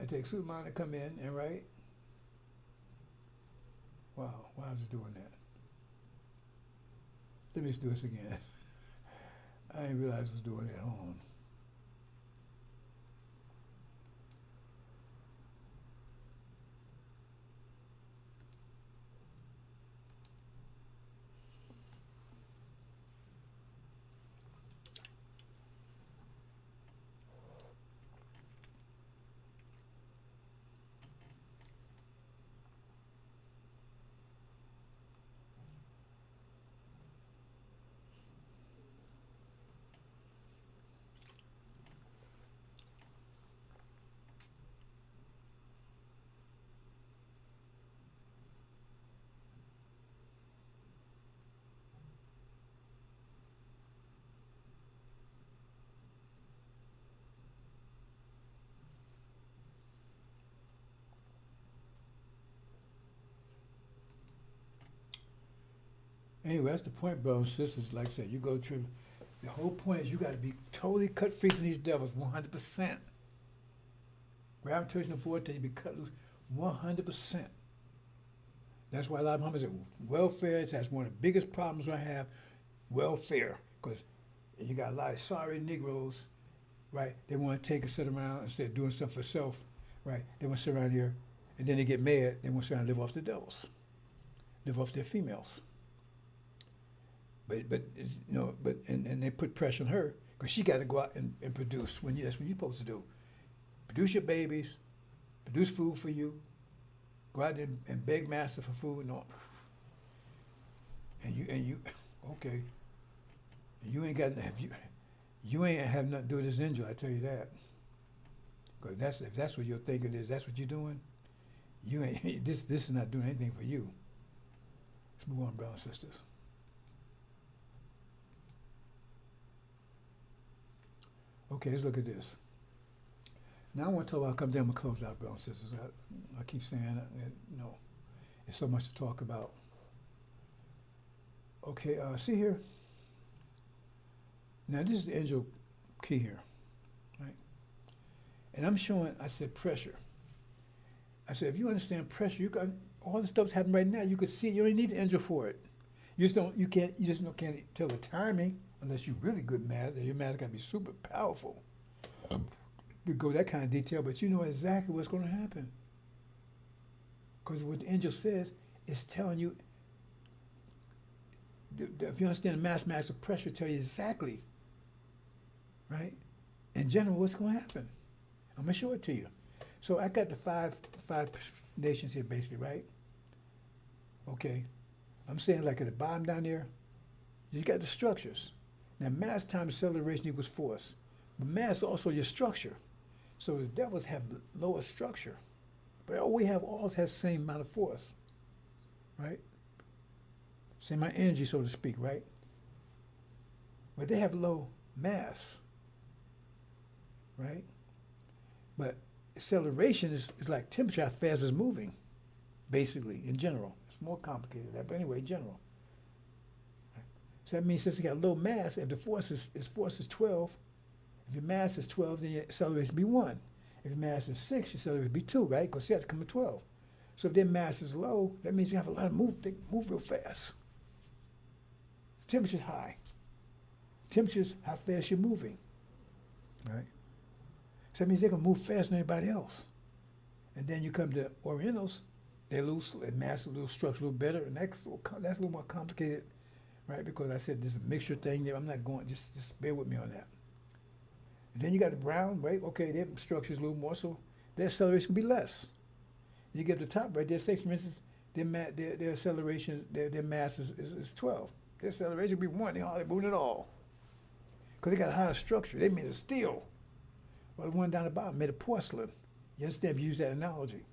It takes Suleiman to come in and right. Wow, why was I doing that? Let me just do this again. I didn't realize I was doing it. Hold on. Anyway, that's the point, brothers and sisters. Like I said, you go through. The whole point is you got to be totally cut free from these devils, 100%. Gravitational vortex, you be cut loose, 100%. That's why a lot of Muhammad say welfare. That's one of the biggest problems I have, welfare, because you got a lot of sorry Negroes, right? They want to take and sit around instead of doing something for self, right? They want to sit around here, and then they get mad. They want to sit around and live off the devils, live off their females. And they put pressure on her because she got to go out and produce. That's what you're supposed to do. Produce your babies, produce food for you. Go out there and beg master for food. No. And you okay. You ain't got you ain't have nothing to do with this ninja. I tell you that. Because if that's what your thinking is, that's what you're doing. You ain't this is not doing anything for you. Let's move on, brothers and sisters. Okay, let's look at this. Now I want to talk about, come down and close out, brothers and sisters. I keep saying that, there's so much to talk about. Okay, see here. Now this is the angel key here, right? And I'm showing, I said pressure. I said, if you understand pressure, you got all the stuff's happening right now. You can see it. You don't need the angel for it. You just don't. You can't. You just can't tell the timing unless you're really good math. Your math got to be super powerful to go that kind of detail. But you know exactly what's going to happen because what the angel says is telling you. If you understand the mathematics of pressure, tell you exactly, right? In general, what's going to happen. I'm gonna show it to you. So I got the five nations here, basically, right? Okay. I'm saying like at the bottom down there, you got the structures. Now mass times acceleration equals force. But mass is also your structure. So the devils have lower structure. But all we have all has the same amount of force. Right? Same amount of energy, so to speak, right? But they have low mass. Right? But acceleration is like temperature, how fast it's moving, basically, in general. It's more complicated than that, but anyway, in general. Right? So that means since you got low mass, if the force is 12, if your mass is 12, then your acceleration be 1. If your mass is 6, your acceleration be 2, right? Because you have to come to 12. So if their mass is low, that means you have a lot of they move real fast. Temperature's high. Temperature's how fast you're moving, right? So that means they're going to move faster than anybody else. And then you come to Orientals, their mass, a little structure, a little better, and that's a little more complicated, right? Because I said this is a mixture thing. I'm not going, just bear with me on that. And then you got the brown, right? Okay, their structure's a little more, so their acceleration can be less. You get to the top right there, say for instance, their acceleration, their mass is 12. Their acceleration will be 1, they're hardly moving at all. Because they got a higher structure. They made of steel. Well, the one down the bottom made of porcelain. You understand if you use that analogy?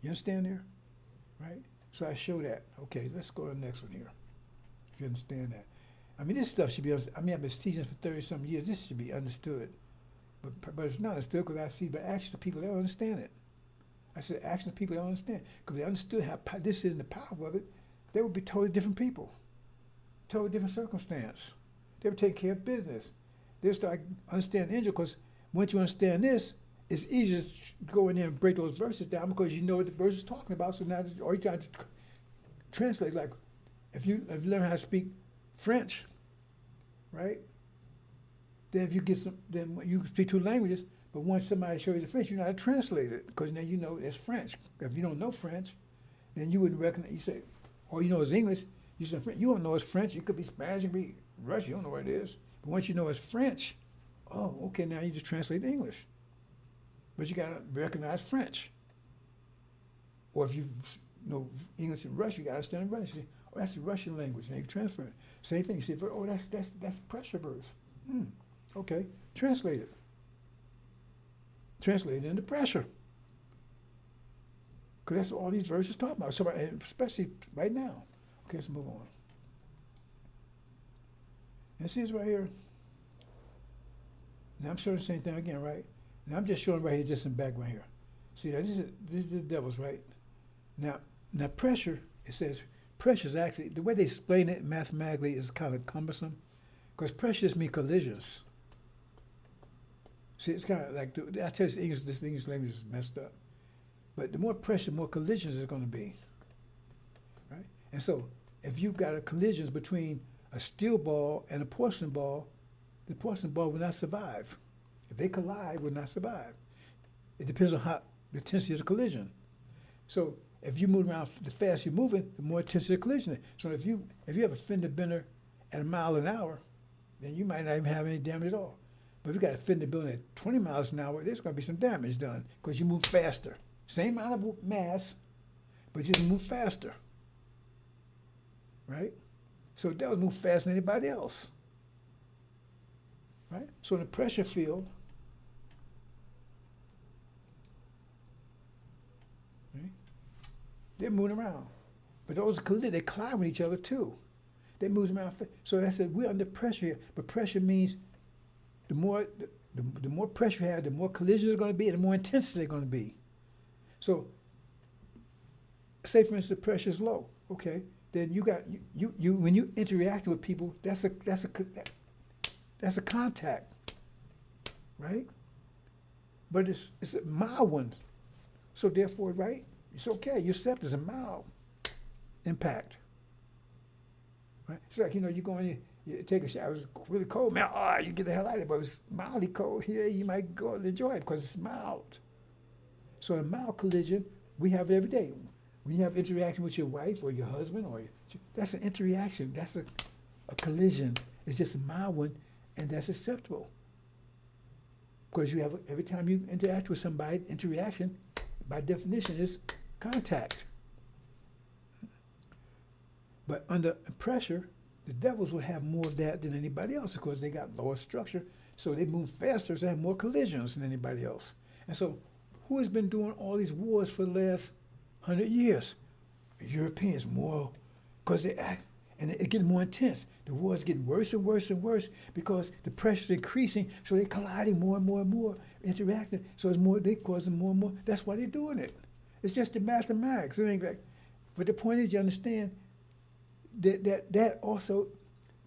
You understand there? Right? So I show that. Okay, let's go to the next one here. If you understand that. I mean, this stuff should be, I've been teaching for 30-something years. This should be understood. But it's not understood because I see by action of people, they don't understand it. I said action of people, they don't understand. Because they understood how this is and the power of it, they would be totally different people. Totally different circumstance. They would take care of business. They would start understanding angel because once you understand this, it's easier to go in there and break those verses down because you know what the verse is talking about. So now all you're trying to translate is like if you learn how to speak French, right? Then if you get then you speak two languages, but once somebody shows you the French, you know how to translate it because now you know it's French. If you don't know French, then you wouldn't recognize. You say, all you know is English. You say French. You don't know it's French. It could be Spanish. It could be Russian. You don't know what it is. But once you know it's French, oh, okay, now you just translate English. But you got to recognize French. Or if you know English and Russian, you got to understand Russian. You say, oh, that's the Russian language. Now you transfer it. Same thing. You say, oh, that's pressure verse. Okay, translate it. Translate it into pressure. Because that's what all these verses talk about, so, especially right now. Okay, let's move on. And see this right here. Now I'm showing the same thing again, right? Now I'm just showing right here, just in background here. See, this is the devil's, right? Now pressure, it says pressure is actually, the way they explain it mathematically is kind of cumbersome because pressure just means collisions. See, it's kind of like, I tell you this English language is messed up. But the more pressure, more collisions there's going to be, right? And so if you've got a collisions between a steel ball and a porcelain ball, the porcelain ball will not survive. If they collide, will not survive. It depends on how the intensity of the collision. So if you move around, the faster you're moving, the more intensity of the collision. So if you have a fender bender at 1 mile an hour, then you might not even have any damage at all. But if you got a fender bender at 20 miles an hour, there's going to be some damage done because you move faster. Same amount of mass, but you just move faster. Right? So that would move faster than anybody else. Right? So in the pressure field, right, they're moving around. But those they collide with each other too. They move around. So I said we're under pressure here, but pressure means the more pressure you have, the more collisions are going to be, and the more intense they're going to be. So, say for instance, the pressure is low. Okay, then you got you when you interact with people, that's That's a contact, right? But it's a mild one. So therefore, right? It's okay. You accept it's a mild impact. Right? It's like, you go in, you take a shower, it's really cold, man. You get the hell out of it. But it's mildly cold here, you might go and enjoy it because it's mild. So a mild collision, we have it every day. When you have interaction with your wife or your husband, that's an interaction. That's a collision. It's just a mild one, and that's acceptable. Because you have, every time you interact with somebody, interaction, by definition, is contact. But under pressure, the devils would have more of that than anybody else because they got lower structure, so they move faster, so they have more collisions than anybody else. And so, who has been doing all these wars for the last 100 years? Europeans more, because they act, and it getting more intense. The war is getting worse and worse and worse because the pressure is increasing, so they're colliding more and more and more, interacting. So it's more, they causing more and more. That's why they're doing it. It's just the mathematics. It ain't like, but the point is, you understand that also,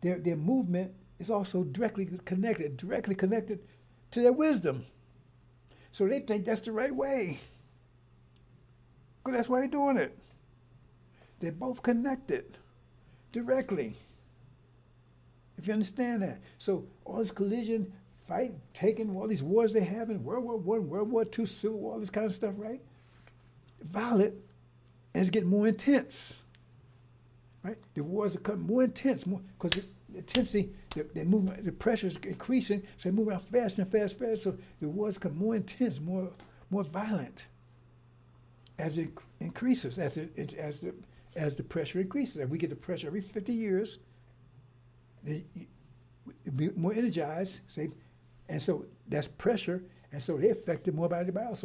their movement is also directly connected to their wisdom. So they think that's the right way. Because that's why they're doing it. They're both connected directly. If you understand that. So all this collision, fight, taking all these wars they have in World War I, World War II, Civil War, all this kind of stuff, right? Violent, and it's getting more intense. Right? The wars are becoming more intense, more because the intensity, the movement, the pressure is increasing, so they move around fast and fast. So the wars become more intense, more violent as it increases, as the pressure increases. And we get the pressure every 50 years. They be more energized, say, and so that's pressure, and so they're affected more by everybody else.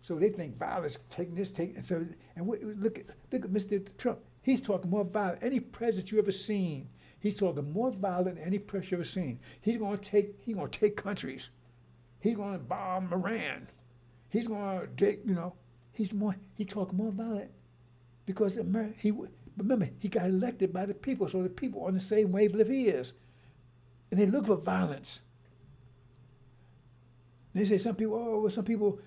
So they think violence, taking this, look at Mr. Trump. He's talking more violent. Any president you ever seen, he's talking more violent than any president you ever seen. He's gonna take countries. He's gonna bomb Iran. He's gonna take, he's talking more violent because remember, he got elected by the people, so the people are on the same wavelength he is. And they look for violence. They say some people,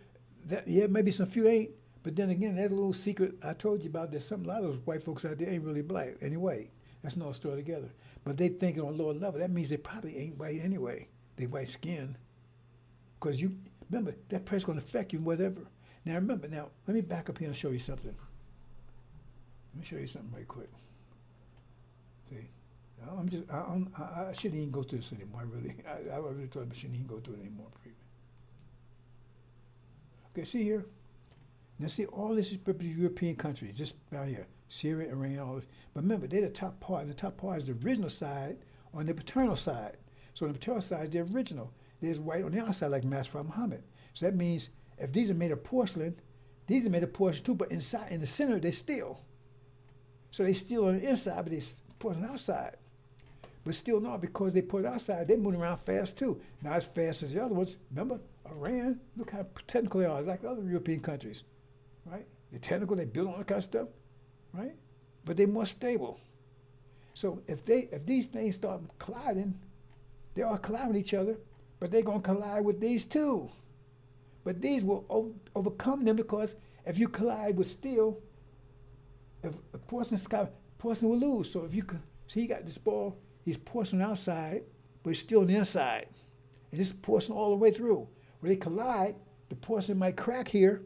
maybe some few ain't, but then again, there's a little secret I told you about. There's a lot of those white folks out there ain't really black anyway. That's another story together. But they thinking on a lower level, that means they probably ain't white anyway. They white skin. Because remember, that pressure going to affect you whatever. Now let me back up here and show you something. Let me show you something right quick. See, I shouldn't even go through this anymore. I really thought I shouldn't even go through it anymore. Okay, see here. Now see, all this is European countries, just about here, Syria, Iran, all this. But remember, they're the top part. And the top part is the original side on the paternal side. So on the paternal side, they're original. There's white on the outside, like Master Muhammad. So that means if these are made of porcelain, these are made of porcelain too. But inside, in the center, they steel. So they steel on the inside, but they porcelain outside. But still not, because they put it outside, they're moving around fast too. Not as fast as the other ones. Remember, Iran, look how technical they are, like other European countries, right? They're technical, they build all that kind of stuff, right? But they're more stable. So if these things start colliding, they are colliding with each other, but they're going to collide with these too. But these will overcome them, because if you collide with steel, if a porcelain will lose. So if you can see, he got this ball, he's porcelain outside, but it's still on the inside. And this is porcelain all the way through. When they collide, the porcelain might crack here,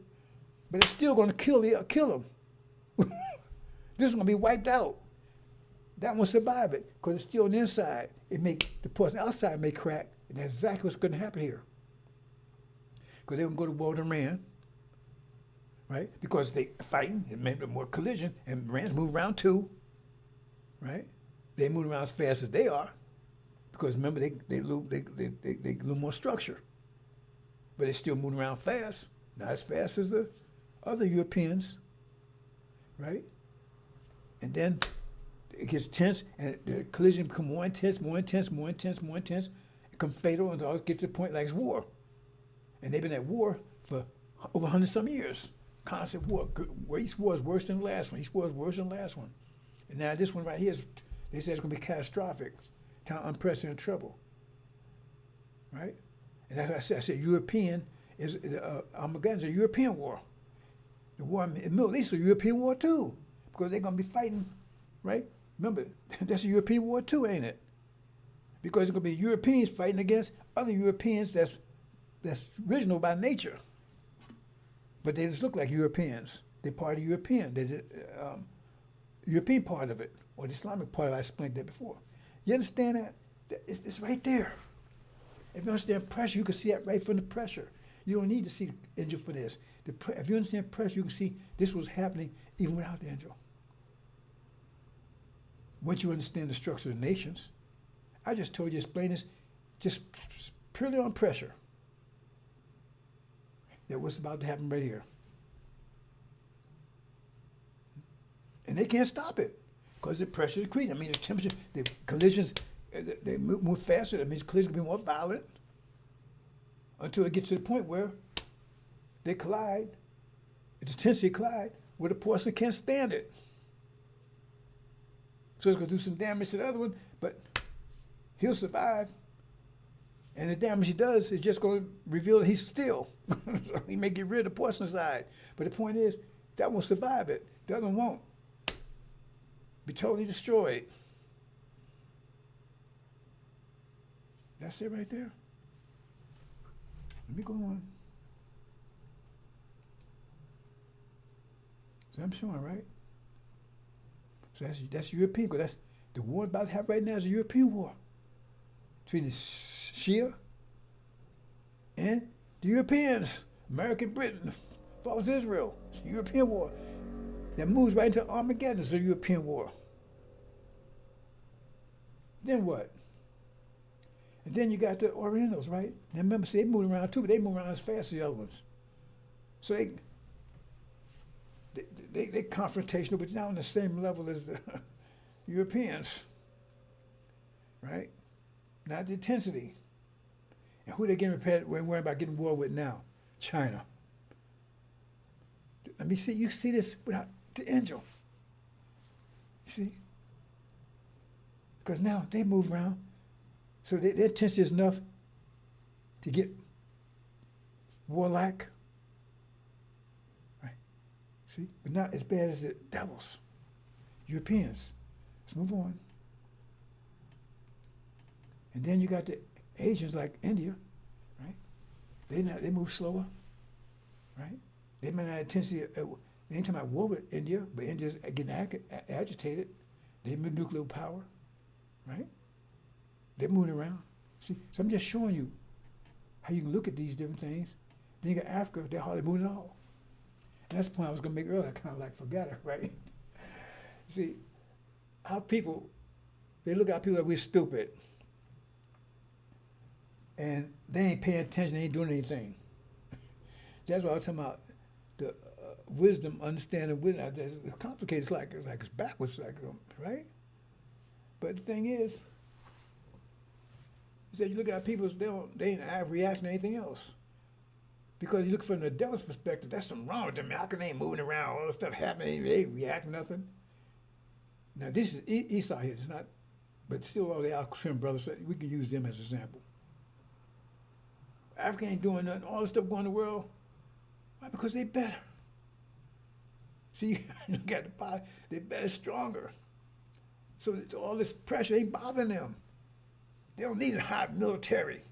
but it's still going to kill him. This is going to be wiped out. That won't survive it, because it's still on the inside. The porcelain outside may crack, and that's exactly what's going to happen here. Because they're going to go to war with Iran, right? Because they fighting, it may be more collision, and Iran's move around too, right? They move around as fast as they are, because remember, they lose more structure. But they're still moving around fast, not as fast as the other Europeans, right? And then it gets tense, and the collision becomes more intense, it becomes fatal, and it gets to the point like it's war. And they've been at war for over 100-some years. Constant war. Each war is worse than the last one. Each war is worse than the last one. And now this one right here, they say it's going to be catastrophic, kind of unprecedented trouble. right? And that's what I said. I said European is Armageddon is a European war. The war in the Middle East is a European war too, because they're going to be fighting, right? Remember, that's a European war too, ain't it? Because it's going to be Europeans fighting against other Europeans that's original by nature, but they just look like Europeans. They're part of European. They're the European part of it, or the Islamic part of it. I explained that before. You understand that? It's right there. If you understand pressure, you can see that right from the pressure. You don't need to see the angel for this. If you understand pressure, you can see this was happening even without the angel. Once you understand the structure of the nations, I just told you, explain this just purely on pressure. That what's about to happen right here. And they can't stop it because the pressure is increasing. I mean, the temperature, the collisions, they move faster. That means collisions will be more violent until it gets to the point where they collide. It's a tendency to collide where the person can't stand it. So it's going to do some damage to the other one, but he'll survive. And the damage he does is just going to reveal that he's still. So he may get rid of the porcelain side. But the point is, that won't survive it. The other one won't. Be totally destroyed. That's it right there. Let me go on. So I'm showing, right? So that's European, because that's the war about to have right now is a European war between the Shia and the Europeans, America and Britain, follows Israel. It's a European war that moves right into Armageddon. It's a European war. Then what? And then you got the Orientals, right? Now remember, see, they move around too, but they move around as fast as the other ones. So they confrontational, but not on the same level as the Europeans, right? Not the intensity. And who they getting prepared? We're worried about getting war with now? China. Let me see. You see this without the angel. You see? Because now they move around, so their intensity is enough to get warlike. Right? See? But not as bad as the devils, Europeans. Let's move on. And then you got the Asians like India, right? They move slower, right? They may not have intensity. They ain't talking about war with India, but India's getting agitated. They have nuclear power, right? They're moving around. See, so I'm just showing you how you can look at these different things. Then you got Africa, they're hardly moving at all. And that's the point I was going to make earlier. I kind of like forgot it, right? See, our people, they look at our people like we're stupid. And they ain't paying attention, they ain't doing anything. That's what I was talking about. The wisdom, understanding wisdom. It's complicated. It's like it's backwards, right? But the thing is, you said you look at our people, they ain't have reaction to anything else. Because you look from the devil's perspective, that's something wrong with them. How come they ain't moving around, all this stuff happening, they ain't react nothing? Now this is Esau here, it's not, but still all the Al-Qassim brothers, we can use them as an example. Africa ain't doing nothing, all this stuff going in the world. Why? Because they better. See, you got the power, they better, stronger. So all this pressure ain't bothering them. They don't need a hot military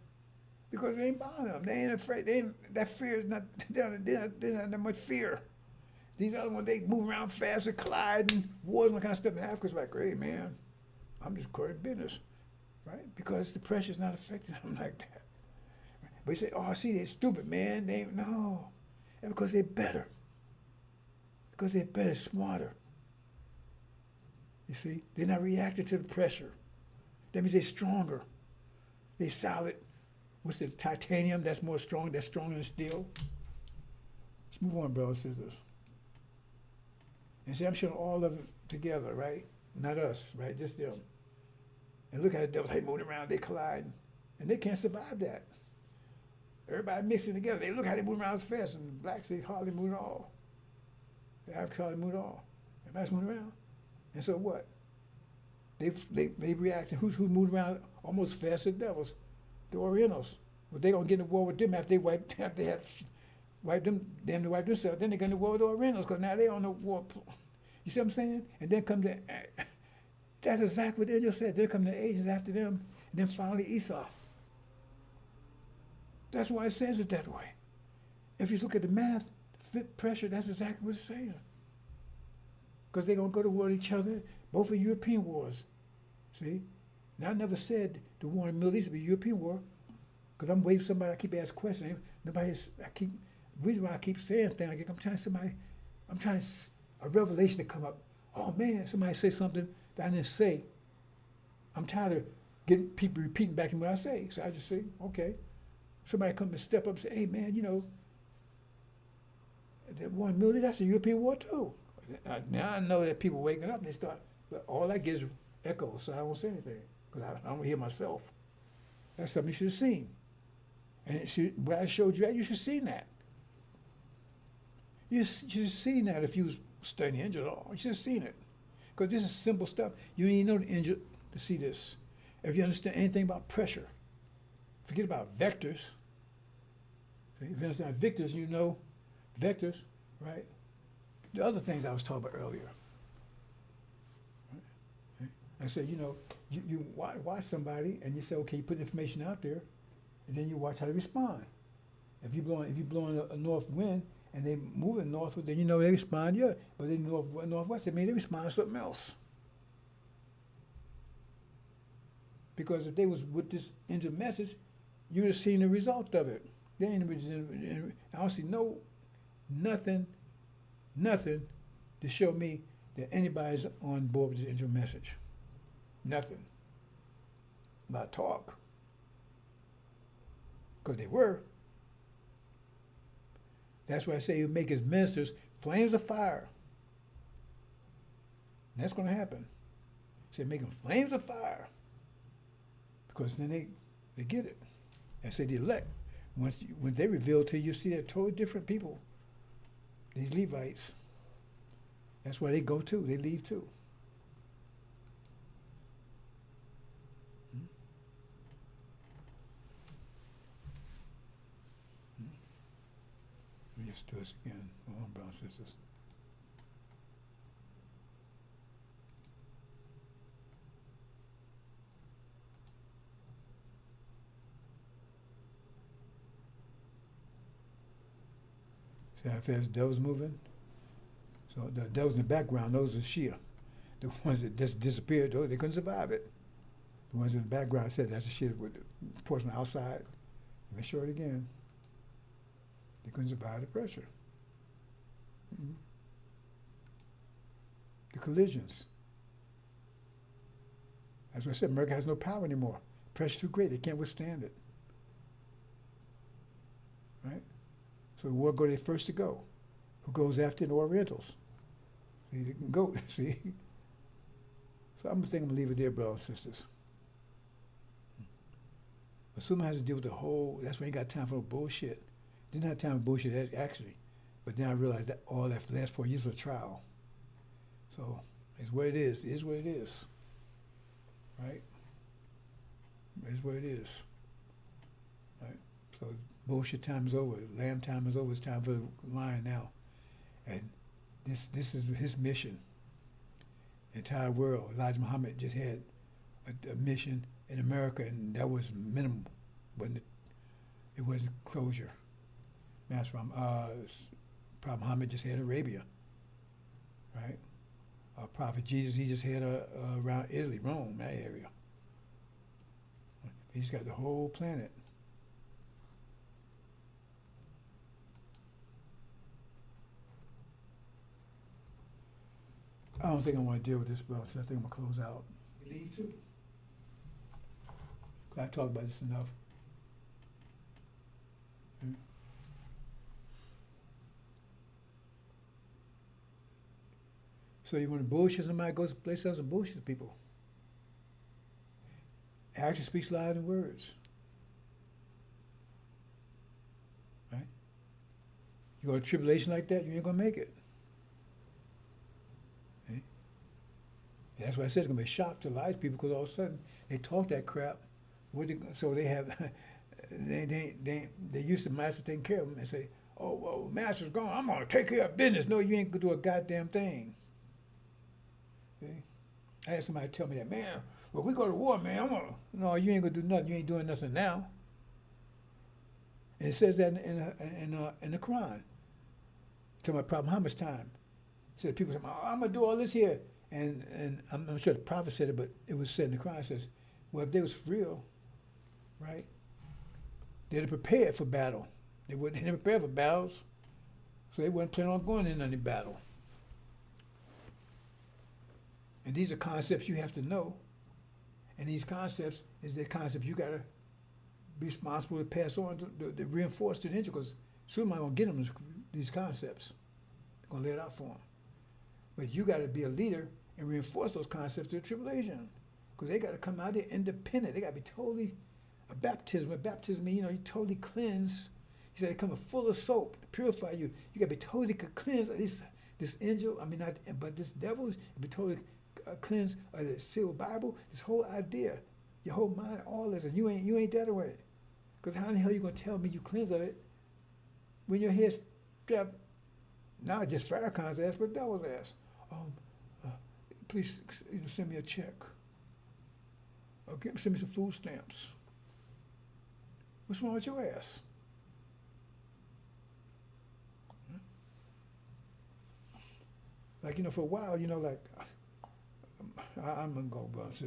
because it ain't bothering them. They ain't afraid. That fear is not, they're not that much fear. These other ones, they move around fast and collide and wars and all kind of stuff. And Africa's like, hey, man, I'm just current business, right? Because the pressure's not affecting them like that. But you say, oh, see, they're stupid, man. No. And because they're better. Because they're better, smarter. You see? They're not reacting to the pressure. That means they're stronger. They're solid. What's the titanium? That's more strong. That's stronger than steel. Let's move on, brothers and sisters. And see, I'm showing all of them together, right? Not us, right? Just them. And look at the devils. They moving around. They collide. And they can't survive that. Everybody mixing together. They look how they move around as fast, and the blacks, they hardly move at all. The Africans hardly move at all. Everybody's moving around. And so what? They react. Who's moved around almost fast as devils? The Orientals. Well, they're going to get in the war with them after after they had wiped them, them to wipe themselves. Then they're going to war with the Orientals because now they're on the war. You see what I'm saying? And then come the, that's exactly what Israel said. Then come the Asians after them, and then finally Esau. That's why it says it that way. If you look at the math, fit pressure, that's exactly what it's saying. Because they're going to go to war with each other, both are European wars. See? Now, I never said the war in the Middle East would be a European war, because I'm waiting for somebody, I keep asking questions. The reason why I keep saying things, I'm trying a revelation to come up. Oh man, somebody say something that I didn't say. I'm tired of getting people repeating back to me what I say. So I just say, okay. Somebody come and step up and say, hey man, you know, that war in the Middle East, that's a European war too. Now I know that people waking up and they start, but all I get is echoes, so I won't say anything, because I don't hear myself. That's something you should have seen. And where I showed you that, you should have seen that. You should have seen that if you was studying the engine at all. You should have seen it. Because this is simple stuff. You don't even know the engine to see this. If you understand anything about pressure, forget about vectors. If you understand vectors, you know vectors, right? The other things I was talking about earlier. Right? I said, you know, you watch somebody and you say, okay, you put information out there, and then you watch how they respond. If you blowing a north wind and they moving northward, then you know they respond, yeah. But they northwest, it means they respond to something else. Because if they was with this engine message, you would have seen the result of it. I don't see nothing to show me that anybody's on board with the engine message. Nothing. Not talk. Because they were. That's why I say you make his ministers flames of fire. And that's going to happen. Say make them flames of fire. Because then they get it. I say the elect. When they reveal to you, you see they're totally different people. These Levites. That's where they go to. They leave too. Let me just do this again. Hold on, brothers and sisters. See how fast the devil's moving? So the devil's in the background, those are Shia. The ones that just disappeared, they couldn't survive it. The ones in the background, I said that's the Shia with the portion outside. Let me show it again. They couldn't survive the pressure. Mm-hmm. The collisions. That's what I said, America has no power anymore. Pressure's too great, they can't withstand it. Right? So the war go there first to go. Who goes after the Orientals? See, they can go, see? So I'm thinking I'm gonna leave it there, brothers and sisters. But someone has to deal with the whole, that's when you got time for bullshit. Didn't have time for bullshit, actually. But then I realized that all that last 4 years was a trial. So it's what it is. It is what it is. Right? It's what it is. Right? So bullshit time is over. Lamb time is over. It's time for the lion now. And this is his mission. The entire world. Elijah Muhammad just had a mission in America, and that was minimal. It wasn't closure. That's Prophet Muhammad just had Arabia, right? Prophet Jesus, he just had around Italy, Rome, that area. He's got the whole planet. I don't think I want to deal with this, bro, so I think I'm going to close out. You leave too. I talked about this enough. Mm. So you want to bullshit somebody, goes to place else and bullshit people. Action speaks louder than words. Right? You go to tribulation like that, you ain't going to make it. Okay? That's why I said it's going to be a shock to a lot of people, because all of a sudden they talk that crap. So they have they used to master taking care of them and say, oh, well, master's gone. I'm going to take care of business. No, you ain't going to do a goddamn thing. See? I had somebody tell me that, man, well, we go to war, man. No, you ain't going to do nothing. You ain't doing nothing now. And it says that in the Quran. Tell my problem, how much time? It said people say, oh, I'm going to do all this here. And I'm sure the prophet said it, but it was said in the Quran. It says, well, if they was real, right, they'd have prepared for battle. They didn't prepare for battles, so they weren't planning on going in any battle. And these are concepts you have to know. And these concepts is the concepts you got to be responsible to pass on, to reinforce to the individual, because soon I'm going to get them these concepts. I'm going to lay it out for them. But you got to be a leader and reinforce those concepts to the tribulation, because they got to come out there independent. They got to be totally a baptism. A baptism means, you totally cleanse. He said, they come full of soap to purify you. You got to be totally cleansed of this angel. I mean, not, but this devil, you be totally cleansed of the sealed Bible. This whole idea, your whole mind, all this, and you ain't that way. Because how in the hell you gonna tell me you cleanse of it when your head's strapped, not just Farrakhan's ass, but devil's ass? Please send me a check. Okay, send me some food stamps. What's wrong with your ass? Like, for a while, like, I'm going to go, but for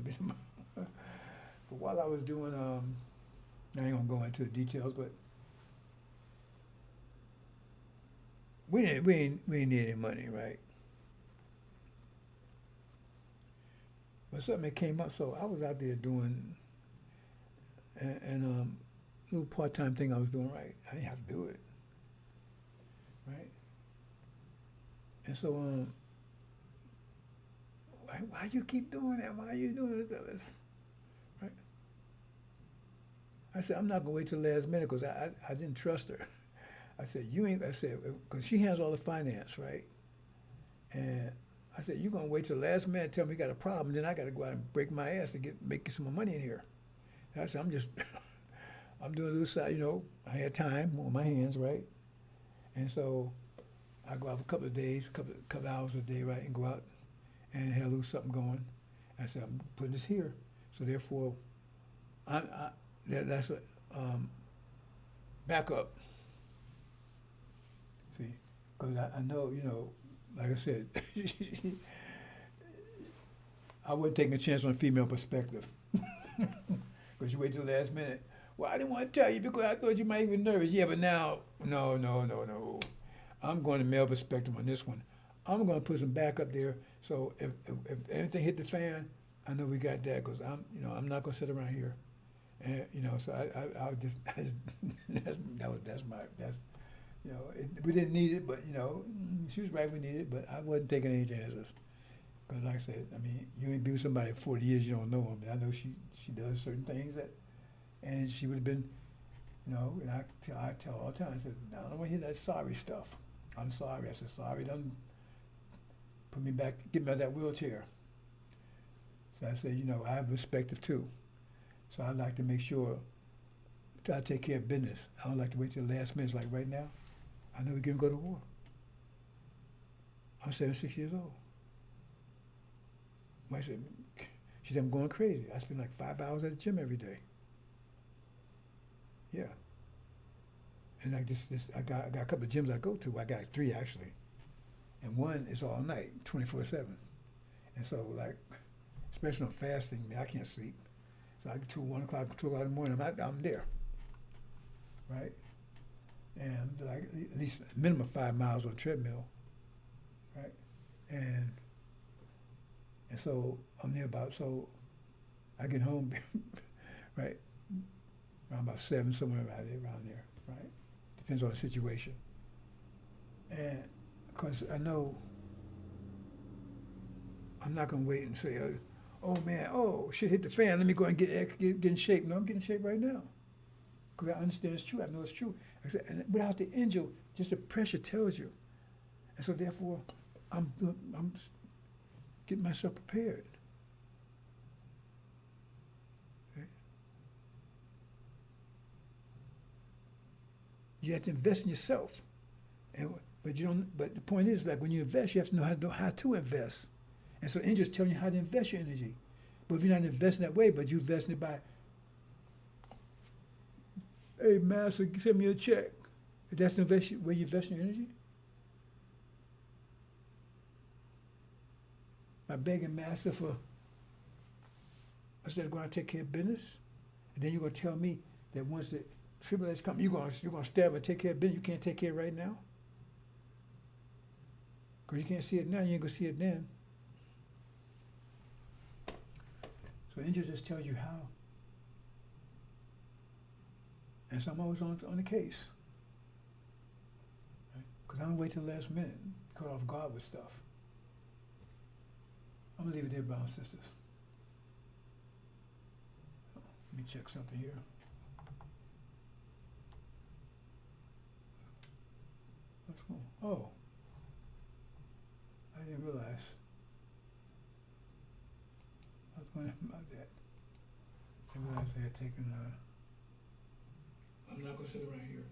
a while I was doing, I ain't going to go into the details, but we ain't need any money, right? But something that came up, so I was out there doing, and little part-time thing I was doing, right? I didn't have to do it, right? And so, why you keep doing that? Why are you doing this? Right? I said, I'm not going to wait till the last minute, because I didn't trust her. I said, because she has all the finance, right? And I said, you're going to wait till the last minute, tell me you got a problem, then I got to go out and break my ass to make some more money in here. And I said, I'm doing a little side, I had time on my hands, right? And so I go out for a couple of days, couple hours a day, right, and go out and have a little something going. I said, I'm putting this here. So therefore, that's a backup. See, because I know, like I said, I wasn't taking a chance on a female perspective. Because you wait till the last minute. Well, I didn't want to tell you because I thought you might be nervous. Yeah, but now, no. I'm going to male perspective on this one. I'm going to put some backup there. So if anything hit the fan, I know we got that, because I'm not going to sit around here. And, so we didn't need it, but, she was right, we needed it, but I wasn't taking any chances. Because like I said, you ain't been with somebody for 40 years, you don't know them. I know she does certain things and she would have been, and I tell all the time, I said, no, I don't want to hear that sorry stuff. I'm sorry. I said, sorry, don't put me back, get me out of that wheelchair. So I said, I have perspective too. So I like to make sure that I take care of business. I don't like to wait till the last minute. Like right now, I know we're going to go to war. I'm 76 years old. I said, she said, I'm going crazy. I spend like 5 hours at the gym every day. Yeah. And like this I got a couple of gyms I go to. I got 3 actually. And one is all night, 24/7. And so like, especially on fasting, I can't sleep. So I get 1 o'clock, 2 o'clock in the morning, I'm there. Right? And like at least a minimum 5 miles on a treadmill. Right? And so I'm there so I get home, right, around about 7, somewhere around there, right? Depends on the situation. And because I know I'm not going to wait and say, oh man, shit hit the fan, let me go and get in shape. No, I'm getting in shape right now. Because I understand it's true, I know it's true. I said, and without the angel, just the pressure tells you. And so therefore, I'm getting myself prepared. Okay? You have to invest in yourself. But you don't. But the point is, like when you invest, you have to know how to invest. And so angels telling you how to invest your energy. But if you're not investing that way, but you invest it by, hey master, send me a check. If that's the way you invest your energy. By begging master for, instead of going to take care of business, and then you're going to tell me that once the tribulation comes, you're going to stab and take care of business. You can't take care of it right now. Because you can't see it now, you ain't going to see it then. So angel just tells you how. And so I'm always on the case. Because I don't wait till the last minute, caught off guard with stuff. I'm going to leave it there, brothers and sisters. Let me check something here. What's going on? Oh. I didn't realize. I was wondering about that. I realized they had taken, I'm not going to sit around here.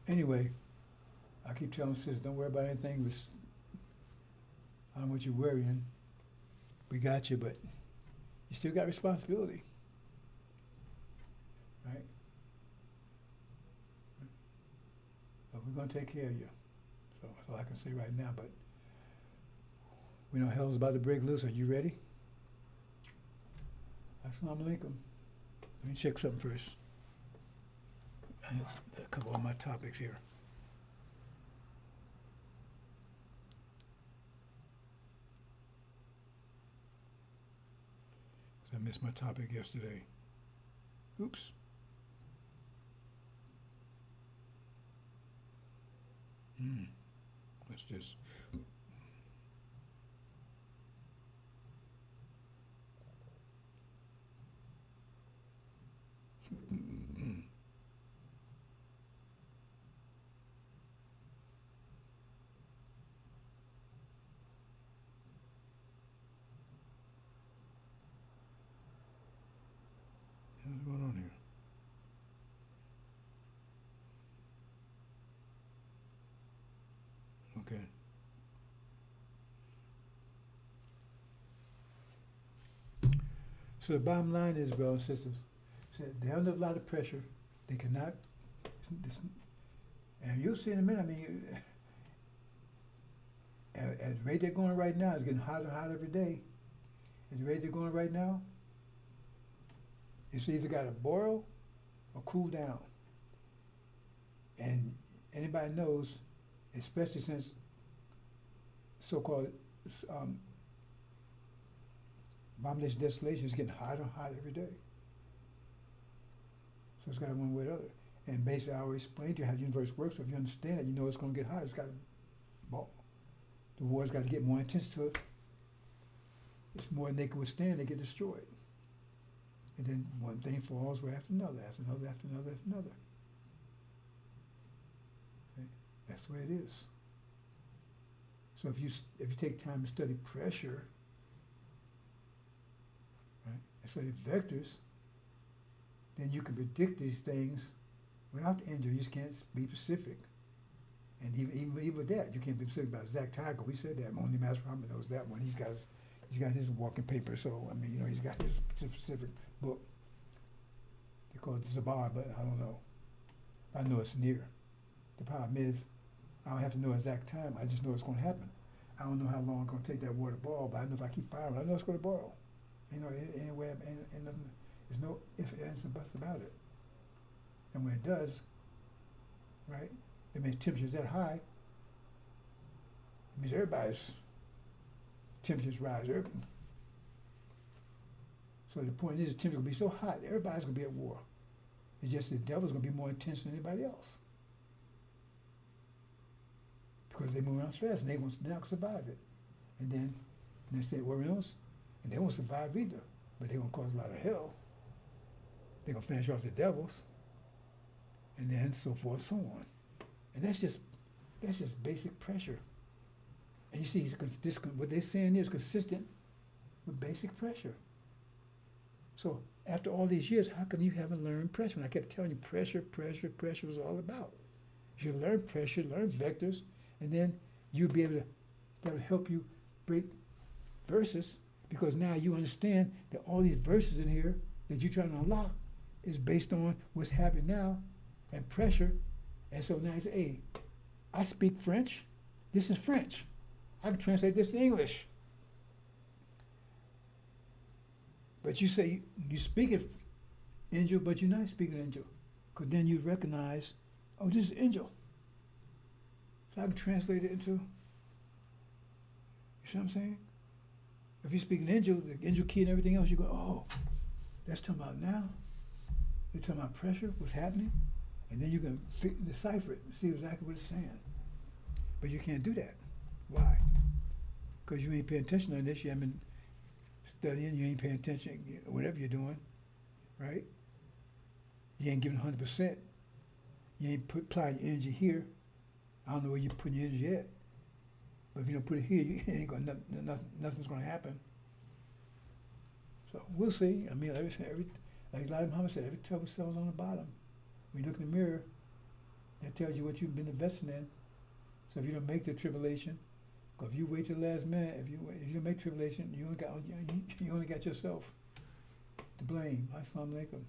Anyway, I keep telling sisters, don't worry about anything. I don't want you worrying. We got you, but you still got responsibility. Right? But we're going to take care of you. So that's all I can say right now. But we know hell's about to break loose. Are you ready? Assalamu alaikum. Let me check something first. I have to cover all my topics here. I missed my topic yesterday. Oops. What's this? What's going on here? Okay. So the bottom line is, brothers and sisters, they're under a lot of pressure. They cannot, and you'll see in a minute, I mean, at the rate they're going right now, it's getting hotter and hotter every day. At the rate they're going right now, it's either got to boil or cool down. And anybody knows, especially since so-called abomination desolation is getting hotter and hotter every day. So it's got to one way or the other. And basically, I always explain to you how the universe works. So if you understand it, you know it's going to get hot. It's got to, well, the war's got to get more intense to it. It's more than they can withstand. They get destroyed. And then one thing falls right after another, after another, after another, after another. Okay? That's the way it is. So if you take time to study pressure, right, and study vectors, then you can predict these things without the angel. You just can't be specific. And even with that, you can't be specific about exact time. We said that. Only Master Muhammad knows that one. He's got his walking paper. So I mean, you know, he's got his specific book. They call it Zabar, but I don't know. I know it's near. The problem is, I don't have to know exact time. I just know it's going to happen. I don't know how long it's going to take that water to boil, but I know if I keep firing, I know it's going to boil. You know, anyway, and there's no if, ands, and buts about it. And when it does, right, it means temperature's that high. It means everybody's temperatures rise. So the point is, the temperature will be so hot, everybody's going to be at war. It's just the devil's going to be more intense than anybody else. Because they move around fast, and they're not going to survive it. And then they stay Orientals, and they won't survive either. But they're going to cause a lot of hell. They're going to finish off the devils, and then so forth, so on. And that's just basic pressure. And you see, what they're saying is consistent with basic pressure. So after all these years, how come you haven't learned pressure? And I kept telling you, pressure was all about. You learn pressure, learn vectors, and then you'll be able to, that will help you break verses, because now you understand that all these verses in here that you're trying to unlock is based on what's happening now and pressure. And so now you say, hey, I speak French. This is French. I can translate this to English. But you say you speak it angel, but you're not speaking angel. Because then you recognize, oh, this is angel. So I can translate it into, you see what I'm saying? If you speak an angel, the angel key and everything else, you go, oh, that's talking about now. They're talking about pressure, what's happening. And then you can decipher it and see exactly what it's saying. But you can't do that. Why? Because you ain't paying attention on this. You haven't been studying. You ain't paying attention, whatever you're doing, right? You ain't giving 100%. You ain't applying your energy here. I don't know where you're putting your energy at. But if you don't put it here, you ain't gonna, nothing's going to happen. So we'll see. I mean, every like Elijah Muhammad said, every 12 cells on the bottom. When you look in the mirror, that tells you what you've been investing in. So if you don't make the tribulation, if you wait till the last minute, if you don't make tribulation, you only got yourself to blame. Assalamu alaikum.